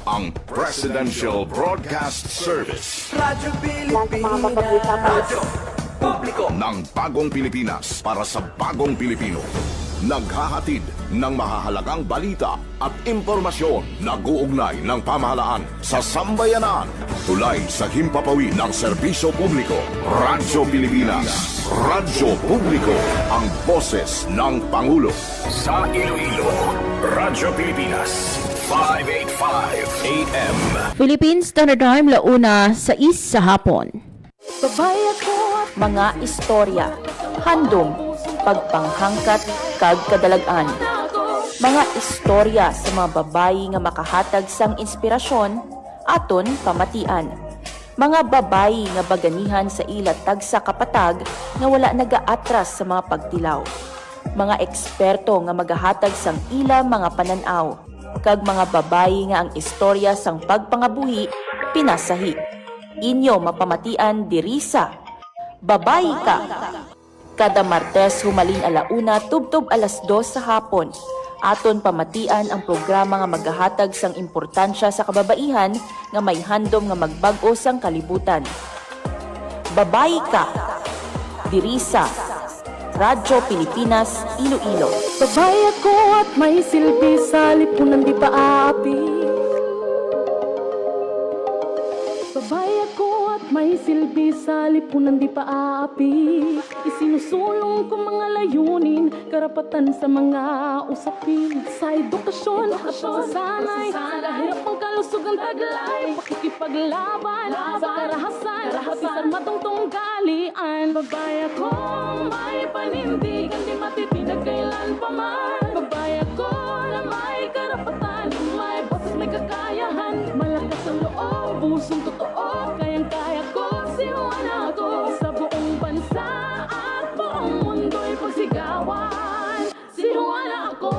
ang Presidential Broadcast Service. Radyo Pilipinas. Publiko ng bagong Pilipinas para sa bagong Pilipino. Naghahatid ng mahahalagang balita at impormasyon na guugnay ng pamahalaan sa sambayanan. Tulay sa himpapawid ng serbisyo publiko. Radyo Pilipinas. Radyo Publiko. Ang boses ng Pangulo. Sa Iloilo, Radyo Pilipinas. 585 AM. Philippine Standard Time, launa sa sa hapon. Babaya ko at mga istorya, handom, pagpanghangkat, kag kadalagan. Mga istorya sa mga babayi nga makahatag sang inspirasyon, aton pamatian. Mga babayi nga baganihan sa ilatag sa kapatag nga wala nagaatras sa mga pagtilaw. Mga eksperto nga magahatag sang ila mga pananaw, kag mga babayi nga ang istorya sang pagpangabuhi pinasahi. Inyo mapamatian diri sa Babayi Ka. Kada Martes humaling alauna tubtob alas 2 sa hapon. Aton pamatian ang programa nga maghahatag sang importansya sa kababaihan nga may handom nga magbag-o sang kalibutan. Babayi Ka. Diri sa Radyo Pilipinas, Iloilo. Babae ako at may silbi sa lipunan di paapi. Babae ako at may silbi sa lipunan di paapi. Isinusulong ko mga layunin, karapatan sa mga usapin. Sa edukasyon at pagsasanay, sa kahirap ang kalusugan taglay. Pakikipaglaban sa karahasan, pati sa matungtong kalian. Babae ako may panindigan, di matitinag kailan pa man. Babae ako na may karapatan, may boses, may kakayahan. Malakas ang loob, pusong totoo, kayang-kaya ko, si Juana ako. Sa buong bansa at buong mundo'y pagsigawan, si Juana ako.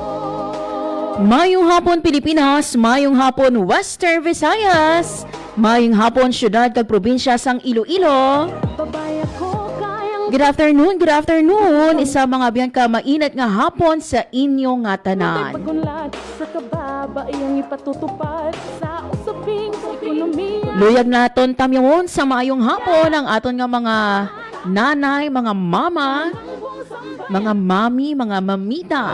Mayong hapon Pilipinas, mayong hapon Western Visayas, mayong hapon syudad kag probinsya sang Iloilo. Babae ako kayang Good afternoon. Isa mga biyan ka mainit nga hapon sa inyo nga tanan. pagunlad sa kababaeng ipatutupad sa usaping ekonomiya. Luyag naton tamyawon sa mayong hapon ang aton nga mga nanay, mga mama, mga mami, mga mamita,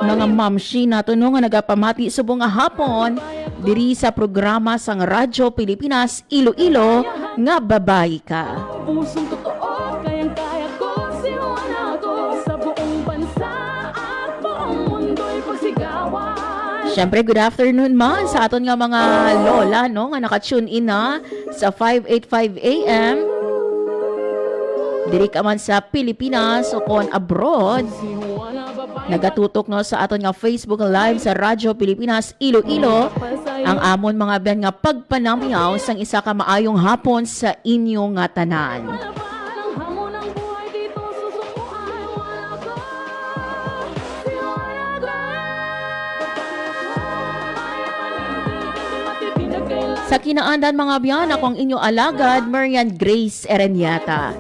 mga mamshi naton nga nagapamati subong nga hapon diri sa programa sang Radyo Pilipinas Iloilo nga Babayi Ka. Pusong totoo, kayang-kaya ko, si Juana ako. Sa buong bansa at buong mundo'y pagsigawan. Siyempre, good afternoon man sa aton nga mga lola no nga naka-tune in na sa 585 AM. Diri ka man sa Pilipinas o kon abroad. Nagatutok no sa aton nga Facebook Live sa Radyo Pilipinas Iloilo. Ang amon mga ben nga pagpanamyaw sang isa ka maayong hapon sa inyo nga tanan. Ang hamon ng buhay dito, susukuan, wala ko. Si Juana ako. Matitinag kailan. Sa kinaandan mga biyan, ako ang inyo alagad, Marian Grace Erenyata.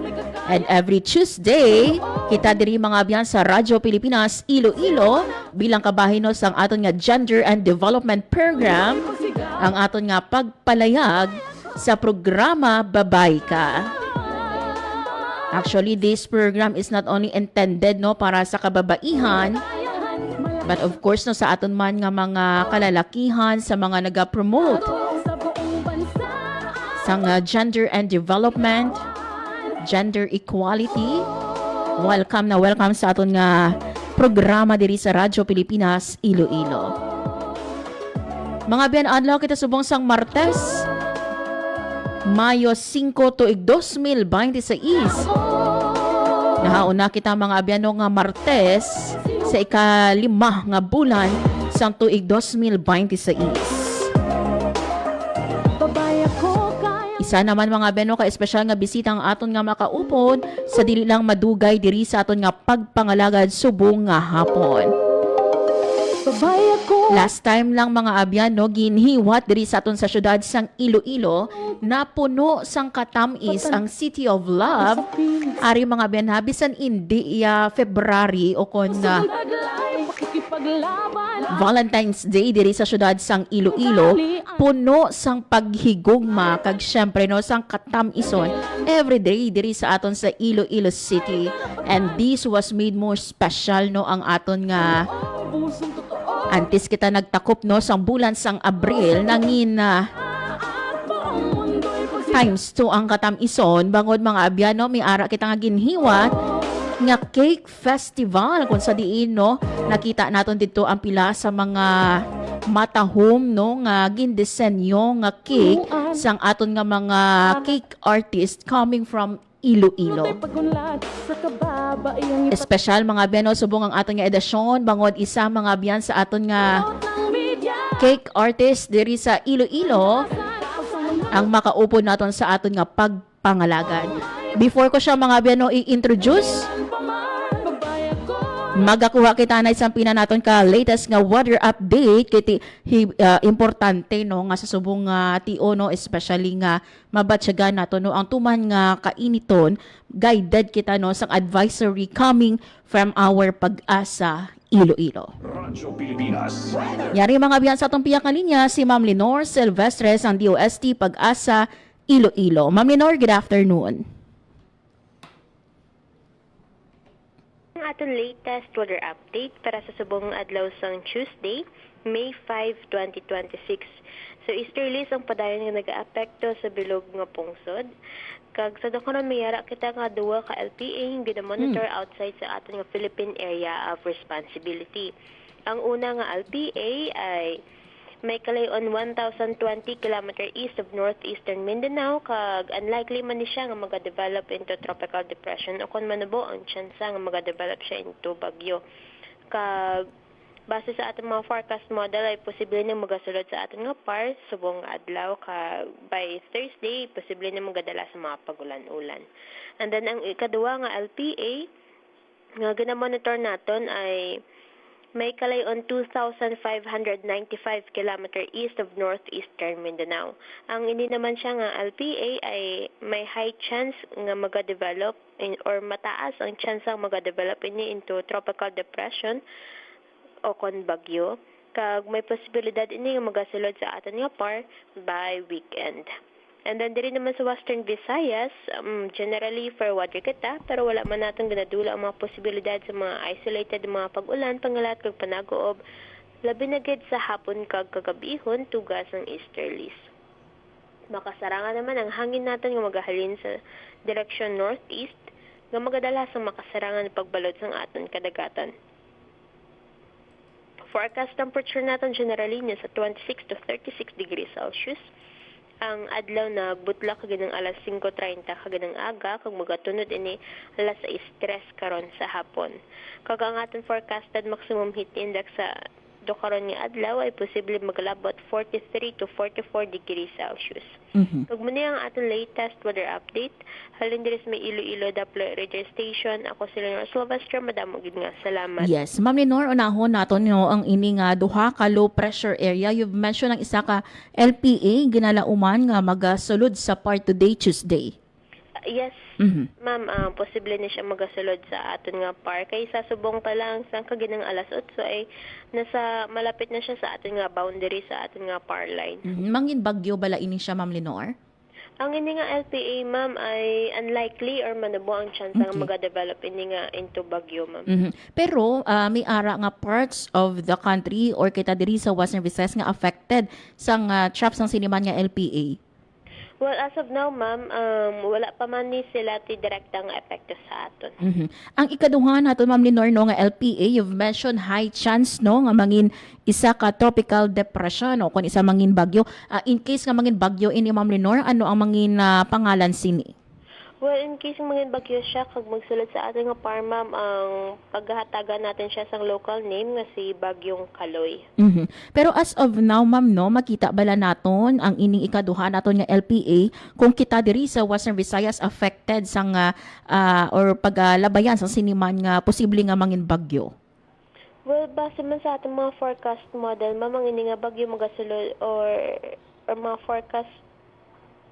And every Tuesday, kita diri mga biyan sa Radyo Pilipinas Iloilo bilang kabahino sang aton nga Gender and Development Program, ang aton nga pagpalayag sa programa Babayi Ka. Actually, this program is not only intended no para sa kababaihan, but of course no sa aton man nga mga kalalakihan sa mga naga-promote Sa buong bansa sang gender and development, gender equality. Welcome sa aton nga programa diri sa Radyo Pilipinas Iloilo. Mga biyan adlaw kita subong sang Martes, Mayo 5 tuig 2026. Nahauna kita mga biyan nga Martes sa ika-5 nga bulan sang tuig 2026. babae ako kayang Isa naman mga beno ka espesyal nga bisita ang aton nga makaupod sa dili lang madugay diri sa aton nga pagpangalagad subong nga hapon. babae ako. Last time lang mga abyan no ginhiwat diri sa aton sa syudad sang Iloilo na puno sang katamis ang City of Love. Ari mga abyan bisan hindi February o kon na paglaban. Valentine's Day diri sa syudad sang Iloilo, puno sang paghigugma kag syempre no sang katam-ison every day diri sa aton sa Iloilo City. And this was made more special no ang aton nga Pusong totoo. antes kita nagtakop no sang bulan sang Abril nangin na Ang mundo'y times 2 ang katam-ison bangod mga abyano may ara kita nga ginhiwat nga cake festival kung sa diin no nakita naton dito ang pila sa mga matahom no nga gindisenyo nga cake sang aton nga mga cake artist coming from Iloilo. pagunlad sa kababaeng Espesyal mga abyano subong ang aton nga edisyon bangod isa mga abyan sa aton nga ng media. cake artist diri sa Iloilo ang makaupo naton sa aton nga pagpangalagan. Before ko siya mga abyano i-introduce, Babayag ko. magakuha kita na isang pina naton ka latest nga weather update kiti importante no nga sa subong nga tio no especially nga mabatsyagan nato no ang tuman nga kainiton guided kita no sang advisory coming from our Pag-asa Iloilo. Radyo Pilipinas. Yari mga biyan sa atong piyak nga linya si Ma'am Lenore Silvestres ang DOST Pag-asa Iloilo. Ma'am Lenore, good afternoon. Ang aton latest weather update para sa subong adlaw sang Tuesday, May 5, 2026. So easterlies ang padayon nga nag-aapekto sa bilog nga pungsod. Kag sa dakonon mayara kita nga duwa ka LPA yung gina-monitor outside sa aton nga Philippine Area of Responsibility. Ang una nga LPA ay may kalayon 1,020 km east of northeastern Mindanao kag unlikely man ni siya nga maga-develop into tropical depression o kung manubo ang tsansa nga maga-develop siya into bagyo. Kag base sa ating mga forecast model ay posible na magasulod sa ating nga par subong adlaw ka by Thursday posible na magadala sa mga pagulan-ulan. And then ang ikaduha nga LPA nga gina-monitor naton ay may kalayon 2,595 km east of northeastern Mindanao. Ang ini naman siya nga LPA ay may high chance nga maga-develop or mataas ang chance nga maga-develop ini into tropical depression o kon bagyo. Kag may posibilidad ini nga magasulod sa aton nga par by weekend. And then diri naman sa Western Visayas, generally for weather kita, pero wala man natin ginadula ang mga posibilidad sa mga isolated mga pag-ulan, pangalat kag panagoob, labi na gid sa hapon kag kagabihon tugas ng easterlies. Makasarangan naman ang hangin natin nga magahalin sa direksyon northeast, nga magadala sa makasarangan pagbalot sang aton kadagatan. Forecast temperature natin generally niya sa 26 to 36 degrees Celsius. Ang adlaw na butla kaganang alas 5:30 kaganang aga kag magatunod ini alas 6:03 karon sa hapon. Kag ang aton forecasted maximum heat index sa do karon nga adlaw ay posible maglabot 43 to 44 degrees Celsius. Kag muna ang aton latest weather update, halin diri sa may Iloilo Doppler Radio Station. Ako si Lenore Silvestre, madamo gid nga salamat. Yes, Ma'am Lenore, unahon naton no ang ini nga duha ka low pressure area. You've mentioned ang isa ka LPA ginalauman nga magasulod sa part today Tuesday. Yes, ma'am, posible na siya magasulod sa aton nga par. Kay sa subong pa lang sa kaginang alas 8 ay nasa malapit na siya sa aton nga boundary sa aton nga par line. Mangin bagyo bala ini siya, Ma'am Lenore? Ang ini nga LPA, ma'am, ay unlikely or manubo ang chance nga maga-develop ini nga into bagyo, ma'am. Pero may ara nga parts of the country or kita diri sa Western Visayas nga affected sang traps ng siniman nga LPA. Well, as of now, ma'am, wala pa man ni sila ti direktang epekto sa aton. Ang ikaduha naton, Ma'am Lenore, no, nga LPA, you've mentioned high chance no nga mangin isa ka tropical depression o kung isa mangin bagyo. In case nga mangin bagyo ini, Ma'am Lenore, ano ang mangin pangalan sini? Well, in case mga bagyo siya, kag magsulod sa ating nga par, ma'am, ang paghahatagan natin siya sa local name nga si Bagyong Kaloy. Pero as of now, Ma'am, no, makita bala naton ang ining ikaduha naton nga LPA kung kita diri sa Western Visayas affected sang or paglabayan sa siniman nga posible nga mangin bagyo. Well, base man sa ating mga forecast model, ma'am, ang ini nga bagyo magasulod or mga forecast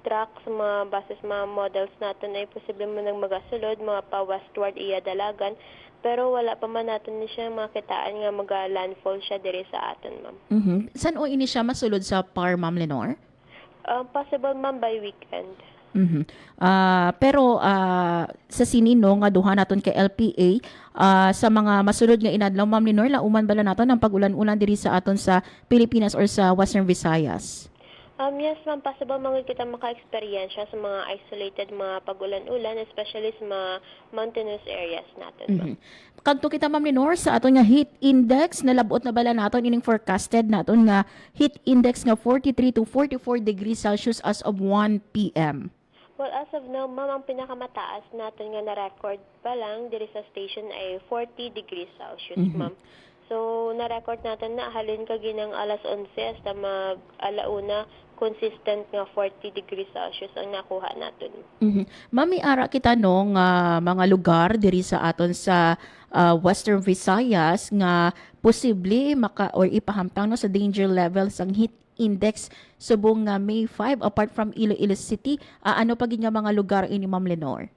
track sa mga bases mga models natin ay posible mo nang magasulod mga pa westward iya dalagan pero wala pa man natin ni siya makitaan nga mag-landfall siya diri sa aton ma'am. San o ini siya masulod sa PAR, Ma'am Lenore? Possible ma'am by weekend. Pero sa sinino nga duha naton kay LPA sa mga masulod nga inadlaw, Ma'am Lenore, lauman bala naton ang pag-ulan-ulan diri sa aton sa Pilipinas or sa Western Visayas? Yes ma'am, possible mga kita maka-experience sa mga isolated mga pag-ulan-ulan, especially sa mga mountainous areas natin ma'am. Kadto kita, Ma'am Lenore, sa aton nga heat index nalabot na bala naton ining forecasted naton nga heat index nga 43 to 44 degrees Celsius as of 1 p.m. Well, as of now, ma'am, ang pinakamataas natin nga na-record pa lang diri sa station ay 40 degrees Celsius, ma'am. So, na-record natin na halin ka ginang alas 11 hasta mag-alauna, consistent nga 40 degrees Celsius ang nakuha natin. Mami, ara kita no nga mga lugar diri sa aton sa Western Visayas nga posible maka or ipahamtang no sa danger level sang heat index subong nga May 5 apart from Iloilo City. Ano pa gid nga mga lugar ini, Ma'am Lenore?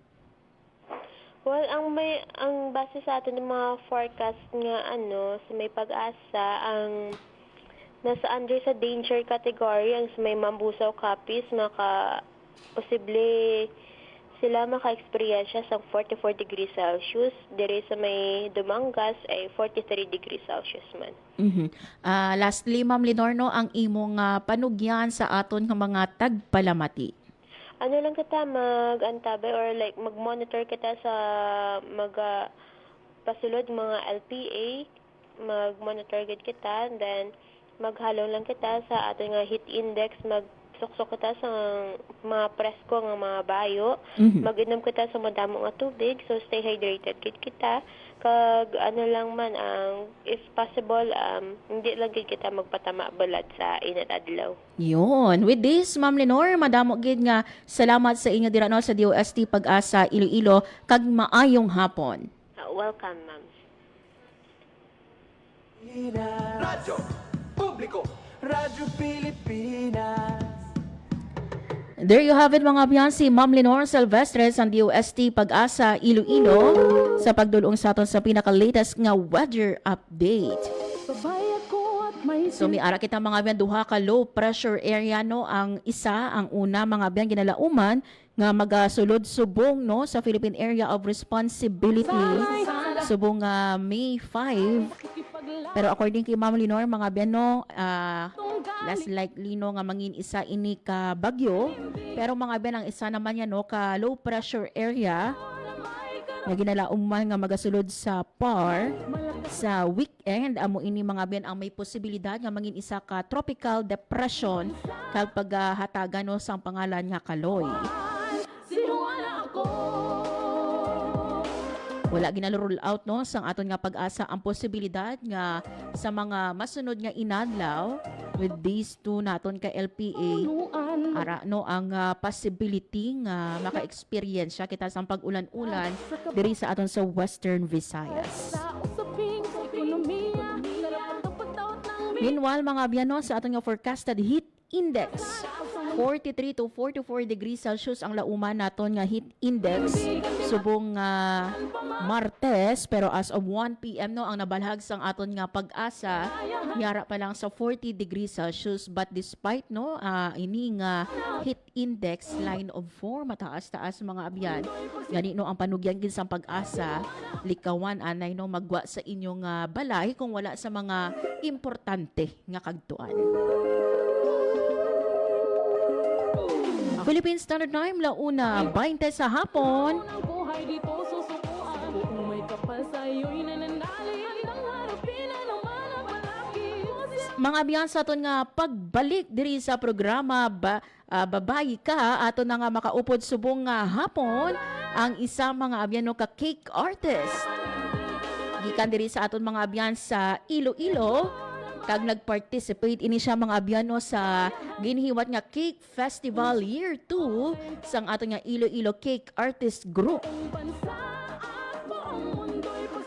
Well, ang base sa atin ng mga forecast nga sa may pag-asa ang nasa under sa danger category ang sa may Mambusaw Capiz posible sila maka-experience sa 44 degrees Celsius. Diri sa may Dumangas ay 43 degrees Celsius man. Lastly, Ma'am Lenore, no, ang imong panugyan sa aton nga mga tagpalamati. Ano lang kita mag-antabay or like mag-monitor kita sa pasulod mga LPA, mag-monitor gid kita, and then maghalo lang kita sa ating nga heat index, magsuksok kita sa mga presko nga mga bayo, mag-inom kita sa madamo nga tubig, so stay hydrated gid kita. Kag ano lang man ang if possible hindi lang gid kita magpatama balad sa init adlaw. Yun. With this, Ma'am Lenore, madamo gid nga salamat sa inyo dira no sa DOST Pag-asa Iloilo kag maayong hapon. Welcome, ma'am. Radyo Publiko, Radyo Pilipinas. There you have it, mga biyan, si Ma'am Lenore Silvestres ang DOST Pag-asa Iloilo sa pagdulong sa aton sa pinaka-latest nga weather update. Babayad ko at may So miara kita mga biyan, duha ka low pressure area no ang una mga biyan ginalauman nga magasulod subong no sa Philippine Area of Responsibility subong May 5. Pero according kay Ma'am Lenore, mga biyan no, less likely no nga mangin isa ini ka bagyo, pero mga biyan ang isa naman yan no ka low pressure area nga ginalauman nga magasulod sa PAR sa weekend. Amo ini mga biyan ang may posibilidad nga mangin isa ka tropical depression kag paghatagan no sang pangalan nga Kaloy. Wala ginalurul out no sang aton nga pag-asa ang posibilidad nga sa mga masunod nga inadlaw with these two naton ka LPA ara no ang possibility nga maka-experience siya kita sang pag-ulan-ulan diri sa aton sa Western Visayas. Meanwhile, mga biyano, sa aton nga forecasted heat index 43 to 44 degrees Celsius ang lauman naton nga heat index subong Martes, pero as of 1 p.m. no ang nabalhag sang aton nga pag-asa yara pa lang sa 40 degrees Celsius, but despite no ini nga heat index line of 4 mataas-taas mga abyan gani no ang panugyan gid sang pag-asa likawan anay no magwa sa inyong balay kung wala sa mga importante nga kagtuan. Philippine Standard Time, launa 20 sa hapon. Mga biyan sa aton nga pagbalik diri sa programa Babayi Ka, aton na nga makaupod subong nga hapon ang isa mga abyan no ka cake artist. Gikan diri sa aton mga abyan sa Iloilo. Kag nag-participate ini siya mga abyano sa ginhiwat nga Cake Festival Year 2 sang ato nga Iloilo Cake Artist Group.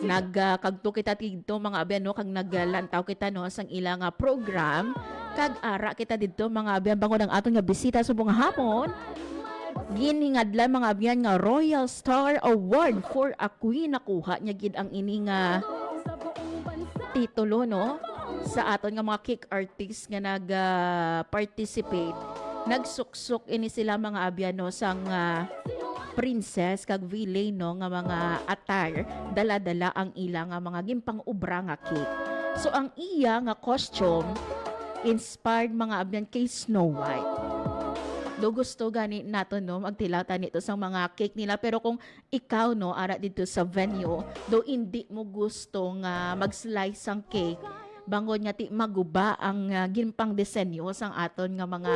Nagkagto kita dito mga abyano kag naglantaw kita no sang ilang program Kag-ara kita dito mga abyan bango ng aton nga bisita subong hapon. Giningadla mga abyan nga Royal Star Award for a Queen. Nakuha niya gid ang ini nga titulo no sa aton nga mga cake artists nga nag-participate. Nagsuksok ini sila mga abyan no sang princess kag villain no nga mga attire, dala-dala ang ila nga mga gimpang ubra nga cake. So ang iya nga costume inspired mga abyan kay Snow White. Do gusto gani nato no magtilata nito sa mga cake nila, pero kung ikaw no ara dito sa venue do hindi mo gusto nga mag-slice ang cake, bangon nga ti maguba ang ginpang disenyo sang aton nga mga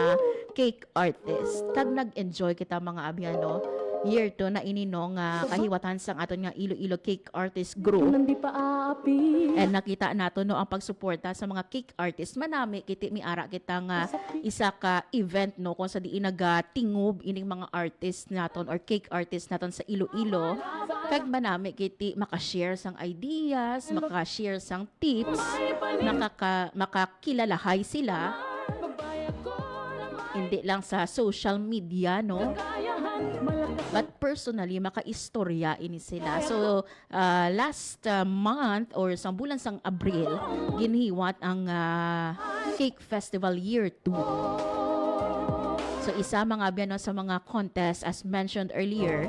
cake artist. Kag nag-enjoy kita mga abyan no. Year to na inino nga kahiwatan sang aton nga Iloilo Cake Artist Group. Nang di pa aapi. And nakita nato no ang pagsuporta sa mga cake artist. Manami kiti miara kita nga isa ka event no kung sa diin nagatingob ining mga artist naton or cake artist naton sa Iloilo. Kag manami kiti maka-share sang ideas, maka-share sang tips, makakilalahay sila. Hindi lang sa social media no. But personally, maka-istorya ini sila. So, last month or sa bulan sang Abril, ginhiwat ang Cake Festival Year 2. So, isa mga abyan no, sa mga contest as mentioned earlier,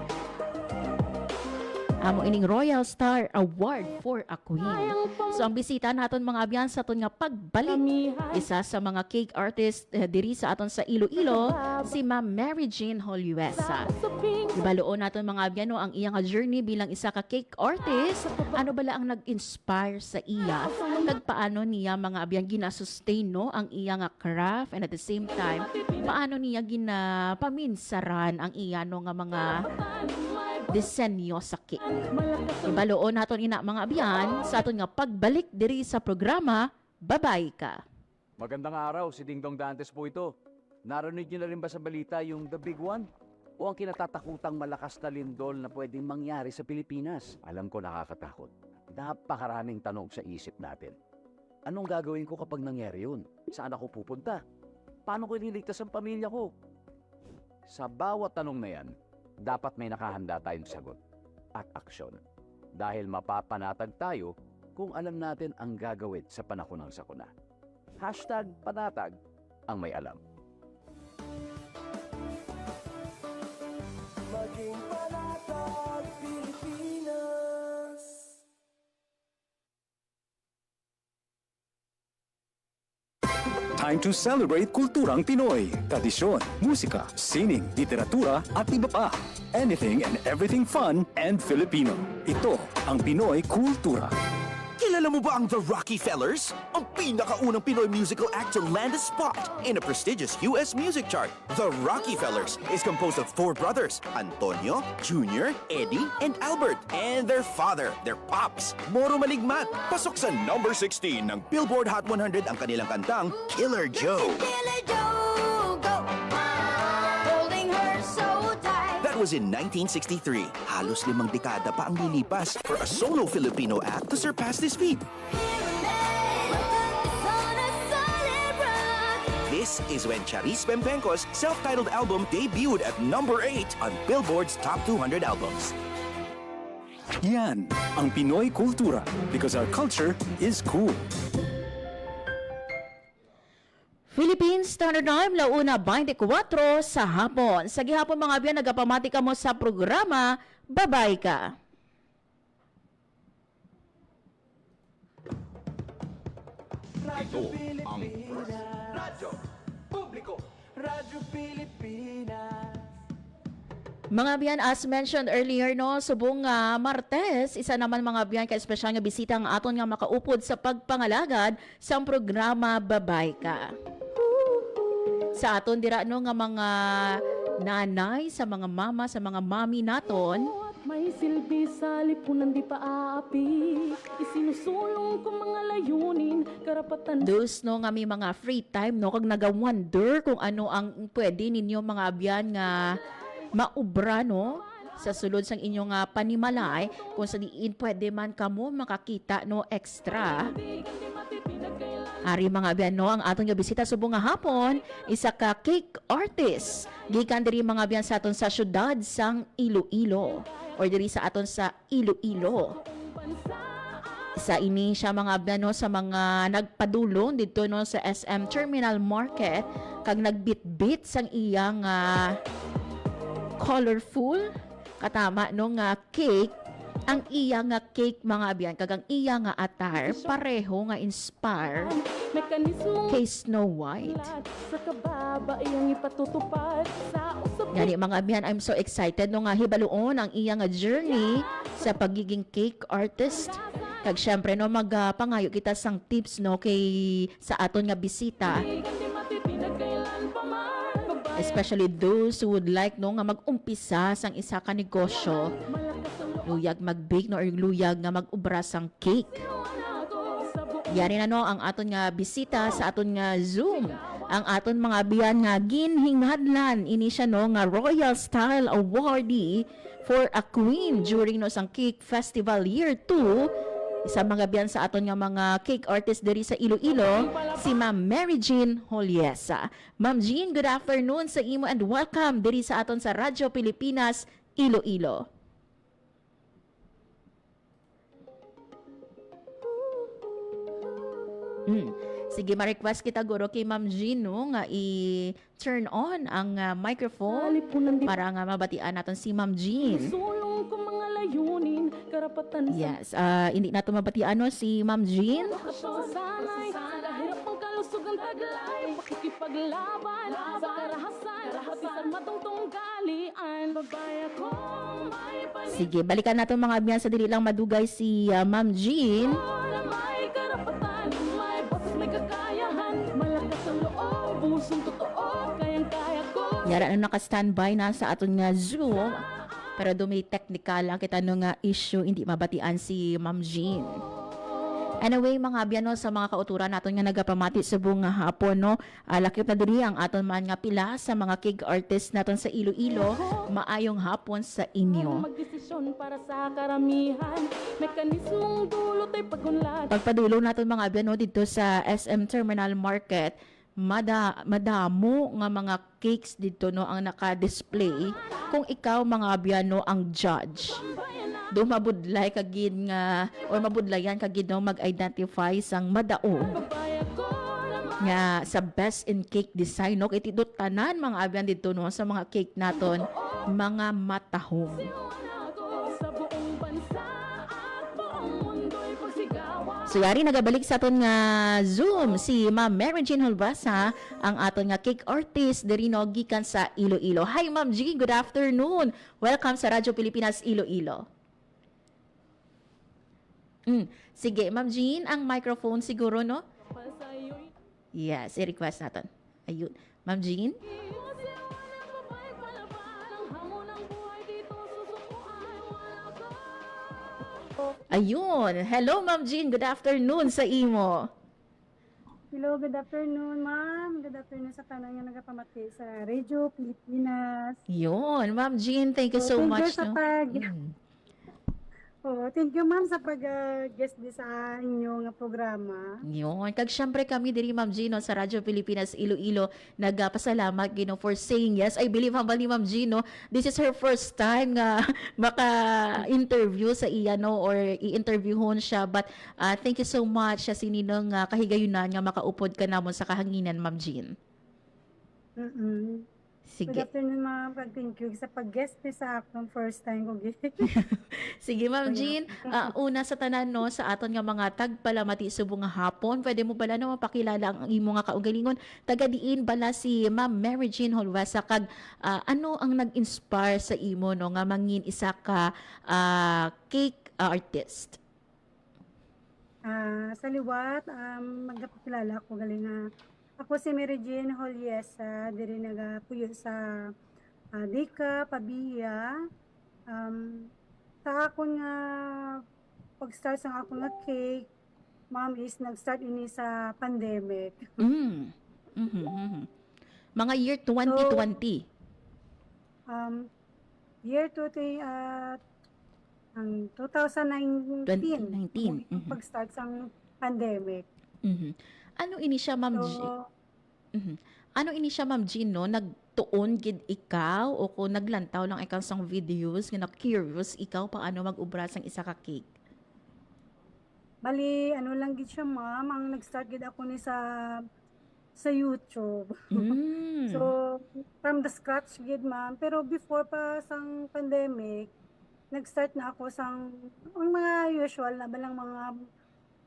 amo ining Royal Star Award for a Queen. So ang bisita naton mga abyan sa aton nga pagbalik, isa sa mga cake artist diri sa aton sa Iloilo, si Ma'am Mary Jane Holuesa. Ibaloon naton mga abyan no ang iyang journey bilang isa ka cake artist. Ano bala ang nag-inspire sa iya? Kag paano niya mga abyan gina-sustain no ang iya nga craft, and at the same time paano niya ginapaminsaran ang iya no nga mga disenyo sa cake. Ibaloon naton ina mga abyan sa aton nga pagbalik diri sa programa Babay Ka. Magandang araw, si Dingdong Dantes po ito. Narinig niyo na rin ba sa balita yung The Big One? O ang kinatatakutang malakas na lindol na pwedeng mangyari sa Pilipinas? Alam ko nakakatakot. Napakaraming tanong sa isip natin. Anong gagawin ko kapag nangyari yun? Saan ako pupunta? Paano ko ililigtas ang pamilya ko? Sa bawat tanong na yan, dapat may nakahanda tayong sagot at aksyon. Dahil mapapanatag tayo kung alam natin ang gagawin sa panahon ng sakuna. #panatag ang may alam. Maging panatag Pilipinas. Time to celebrate kulturang Pinoy, tradisyon, musika, sining, literatura at iba pa. Anything and everything fun and Filipino. Ito ang Pinoy Kultura. Kilala mo ba ang The Rockefellers? Ang pinakaunang Pinoy musical act to land a spot in a prestigious US music chart. The Rockefellers is composed of 4 brothers, Antonio, Junior, Eddie, and Albert, and their father, their pops, Moro Maligmat. Pasok sa number 16 ng Billboard Hot 100 ang kanilang kantang Killer Joe. That was in 1963. Halos 5 dekada pa ang lilipas for a solo Filipino act to surpass this feat. This is when Charis Pempenco's self-titled album debuted at number 8 on Billboard's Top 200 albums. Yan ang Pinoy Kultura because our culture is cool. Philippine Standard Time, launa 24 sa hapon. Sa gihapon mga abyan, nagapamati ka mo sa programa Babay Ka. Radyo Ito ang Pilipinas. Radyo Publiko. Radyo Pilipinas. Mga abyan, as mentioned earlier, no, subong Martes, isa naman mga abyan, ka-espesyal nga bisita ang aton nga makaupod sa pagpangalagad sa programa Babay Ka. Sa aton dira no nga mga nanay, sa mga mama, sa mga mami naton, May silbi sa lipunan di pa aapi. Isinusulong ko mga layunin, karapatan. dos no nga may mga free time no kag naga-wonder kung ano ang pwede ninyo mga abyan nga maubra no sa sulod sang inyong panimalay, kung sa diin pwede man kamo makakita no extra. Di matipinag kailangan. Ari mga abyan no, ang aton nga bisita subong nga hapon, isa ka cake artist. Gikan diri mga abyan sa aton sa syudad sang Iloilo or diri sa aton sa Iloilo. Isa ini siya mga abyan no, sa mga nagpadulong dito no sa SM Terminal Market kag nagbitbit sang iyang colorful katama no nga cake. Ang iya nga cake mga abyan kag ang iya nga attire pareho nga inspire Mekanismong kay Snow White. sa kababaeng ipatutupad sa usapin. Gani mga abyan, I'm so excited no nga hibaluon ang iya nga journey sa pagiging cake artist. Kag syempre no magpangayo kita sang tips no kay sa aton nga bisita. Hindi matipinag kailan pa man. Especially those who would like no nga mag-umpisa sang isa ka negosyo. Luyag mag-bake no or luyag nga mag-ubra sang cake. Yari na no ang aton nga bisita sa aton nga Zoom. Ang aton mga biyan nga ginhinghadlan ini siya no nga Royal Style Awardee for a Queen during no sang Cake Festival Year 2. Isa mga biyan sa aton nga mga cake artist diri sa Iloilo, si Ma'am Mary Jean Holiesa. Ma'am Jean, good afternoon sa imo and welcome diri sa aton sa Radyo Pilipinas, Iloilo. Sige, ma-request kita guro kay Ma'am Jean no, nga i-turn on ang microphone para nga mabatian natin si Ma'am Jean. Sulong ko mga layunin, karapatan sa Yes, hindi nato mabatian no, si Ma'am Jean. sanay, kahirap ang kalusugan taglay, pakikipaglaban sa karahasan, pati sa matungtong galian, babaya ko may panin. Sige, balikan natin mga abyan sa dili lang madugay si Ma'am Jean. Na may karapatan, may boses, may kakayahan, malakas ang loob, pusong totoo, kayang-kaya ko. Yara na naka-standby na sa aton nga Zoom. Pero may technical lang kita no nga issue, hindi mabatian si Ma'am Jean. Anyway, mga abyan no, sa mga kauturan naton nga nagapamati sa buong nga hapon no, lakip na diri ang aton man nga pila sa mga cake artist naton sa Iloilo. Maayong hapon sa inyo. Magdesisyon para sa karamihan, mekanismong dulot ay pagunlad. Pagpadulong naton mga abyan no, dito sa SM Terminal Market, madamo nga mga cakes dito no ang naka-display. Kung ikaw mga abyan no ang judge, do mabudlay kagid nga or mabudlayan kagid no mag-identify sang madao nga sa best in cake design no kay tidot tanan mga abyan dito no sa mga cake naton mga matahong. Sa buong bansa at buong mundo'y pagsigawan. So yari nagabalik sa aton nga Zoom si Ma'am Mary Jean Holbasa, ang aton nga cake artist diri no gikan sa Iloilo. Hi Ma'am Jean, good afternoon. Welcome sa Radyo Pilipinas Iloilo. Sige, Ma'am Jean, ang microphone siguro no? Yes, i-request natin. Ayun. Ma'am Jean? Ayun. Hello Ma'am Jean, good afternoon sa imo. Hello, good afternoon, ma'am. Good afternoon sa tanan nga nagapamati sa Radio Pilipinas. Yun, Ma'am Jean, thank you so Thank much. you sa thank you, ma'am, sa pag-guest di sa inyong nga programa. Yun. Kag syempre kami diri Ma'am Gino sa Radyo Pilipinas Iloilo nagapasalamat gino for saying yes. I believe hambal ni Ma'am Gino, this is her first time nga maka-interview sa iya no or i-interviewhon siya, but thank you so much sa sininong kahigayunan nga makaupod ka namon sa kahanginan Ma'am Jean. Good Sige. afternoon, ma'am. Thank you sa pag-guest di sa akong first time ko. Sige Ma'am Jean, una sa tanan no sa aton nga mga tagpalamati subong nga hapon, pwede mo bala no mapakilala ang imo nga kaugalingon taga diin bala si Ma'am Mary Jean Holbasa kag ano ang nag-inspire sa imo no nga mangin isa ka cake artist? Sa liwat, magpakilala ko galing nga. Ako si Mary Jean Holiesa, diri nagapuyo sa Dika, Pabia. Sa akong nga pag-start sa akong nga cake, ma'am, is nag-start ini sa pandemic. Mga year 2020. Year 2019. 2019. Pag-start sa pandemic. Ano ini siya, Ma'am G? So, Mhm. Ano ini siya, Ma'am G, no? Nagtuon gid ikaw o kung naglantaw lang ikaw sang videos nga na-curious ikaw paano mag-ubra sang isa ka cake? bali, ano lang gid siya, ma'am. Ang nag-start gid ako ni sa YouTube. Mm. So, from the scratch gid, ma'am. Pero before pa sang pandemic, nag-start na ako sang ang mga usual na balang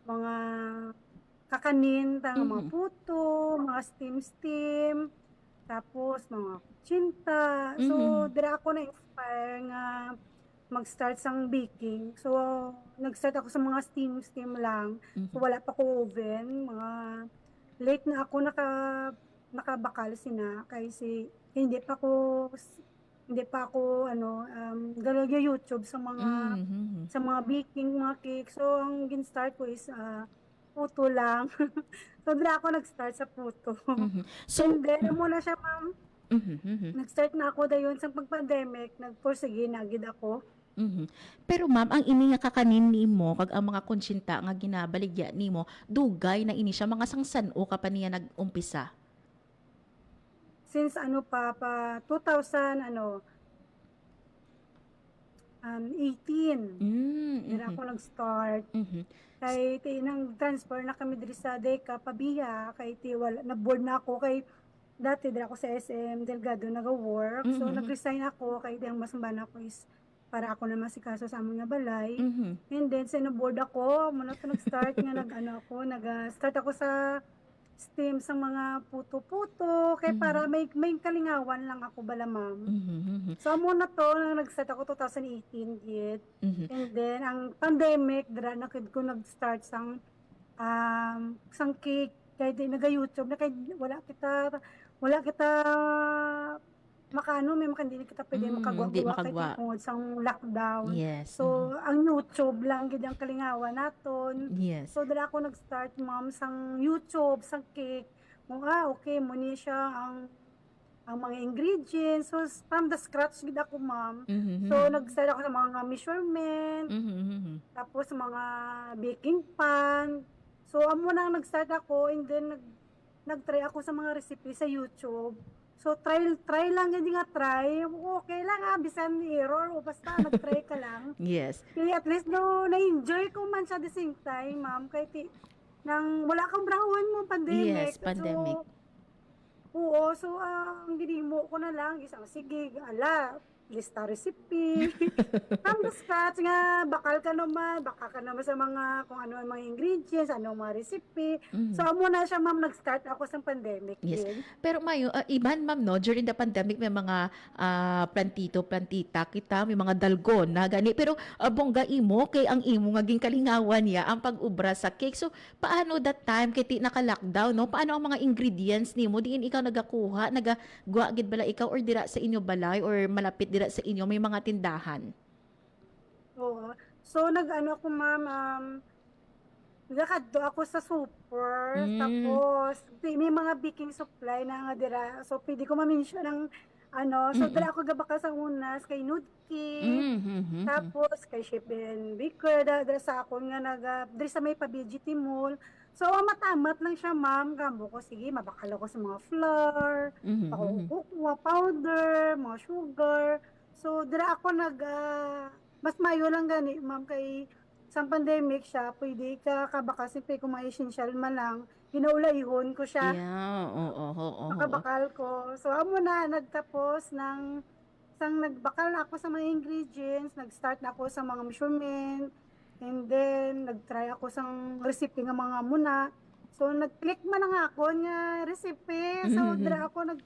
mga kakanin, mga Mhm. puto, mga steam, tapos mga kutsinta. So, Mhm. dira ako na-inspire nga mag-start sang baking. So, nag-start ako sa mga steam lang. So, Mhm. wala pa ko oven. Mga late na ako nakabakal sina kasi hindi pa ako galo YouTube Mhm. sa mga baking, mga cake. So, ang gin-start ko is puto lang. So, dira ako nag-start sa puto. Mhm. So, And then, muna siya, ma'am. mhm. Mhm. Nag-start na ako dayon sa pag-pandemic. Nagpursige na gid ako. Mhm. Pero ma'am, ang ini nga kakanin nimo kag ang mga konsenta nga ginabaligya nimo, dugay na ini siya mga sangsan-o ka pa niya nag-umpisa. Since 2000 18. Dira Mhm. ako nag-start. Mhm. Kay nang transfer na kami diri sa Deca, Pabiya, kay wala na-bored na ako kay dati dira ako sa SM Delgado naga-work. So Mhm. nag-resign ako kay ang masamban ako is para ako na masikaso sa among nga balay. Mhm. And then sa na-bored ako, muna to nag-start nga nag-start ako sa steam sa mga puto-puto kay para Mhm. may kalingawan lang ako bala, ma'am. Mhm. Mhm. So amo na to nag-start ako 2018 gid. Mhm. And then ang pandemic dira na gid ko nag-start sang cake kay di naga-YouTube na kay wala kita makaano may hindi kita pwede Di makagawa kay makagwa. tungod sang lockdown. Yes. So ang YouTube lang gid ang kalingawan naton. Yes. So dira ako nag-start, ma'am, sang YouTube, sang cake. Okay mo ni siya ang mga ingredients. So from the scratch gid ako, ma'am. Mhm. So nag-start ako sa mga measurement, Mhm. Mhm. tapos mga baking pan. So amo na nag-start ako and then nag-try ako sa mga recipe sa YouTube. So try lang gid nga try. Okay lang bisan error o basta nag-try ka lang. Yes. Kaya at least na-enjoy ko man siya the same time, ma'am. Kahit nang wala kang brahuan mo pandemic. Yes, pandemic. So, oo, so ang ginimo ko na lang isang sige, lista recipe. From the scratch nga, baka ka naman sa mga kung ano ang mga ingredients, ano ang mga recipe. Mhm. So amo na siya, ma'am, nag-start ako sa pandemic Yes. din. Pero Mayo, iban ma'am, no, during the pandemic may mga plantita kita, may mga dalgon na gani. Pero bongga imo, kay ang imo nga kalingawan niya ang pag-ubra sa cake. So, paano that time, kay ti naka-lockdown, no? Paano ang mga ingredients nimo? Diin ikaw nagakuha, nagagwa gid bala ikaw or dira sa inyo balay or malapit dira sa inyo, may mga tindahan? Oo. So nag-ano ako, ma'am, nakadto ako sa super, tapos may mga baking supply na nga dira. So pwede ko ma-mention ng so dira ako gabaka sa unas kay Nude Cake, Mhm. tapos kay Chef Ben Baker, dira sa akon nga diri sa may pa-BGT Mall. So matamat lang siya, ma'am. Gambo ko sige, mabakal ako sa mga flour, Mhm. ako Mhm. cocoa powder, mga sugar. So dira ako mas mayo lang gani, ma'am, kay sa pandemic siya, pwede ka kabaka siyempre kung mga essential man lang, ginaulayhon ko siya, Yeah, oo, oo, oo. makabakal ko. So amo na nagtapos sang nagbakal na ako sa mga ingredients, nag-start na ako sa mga measurement, and then nag-try ako sang recipe nga mga muna. So nag-click man nga ako nga recipe. So dira ako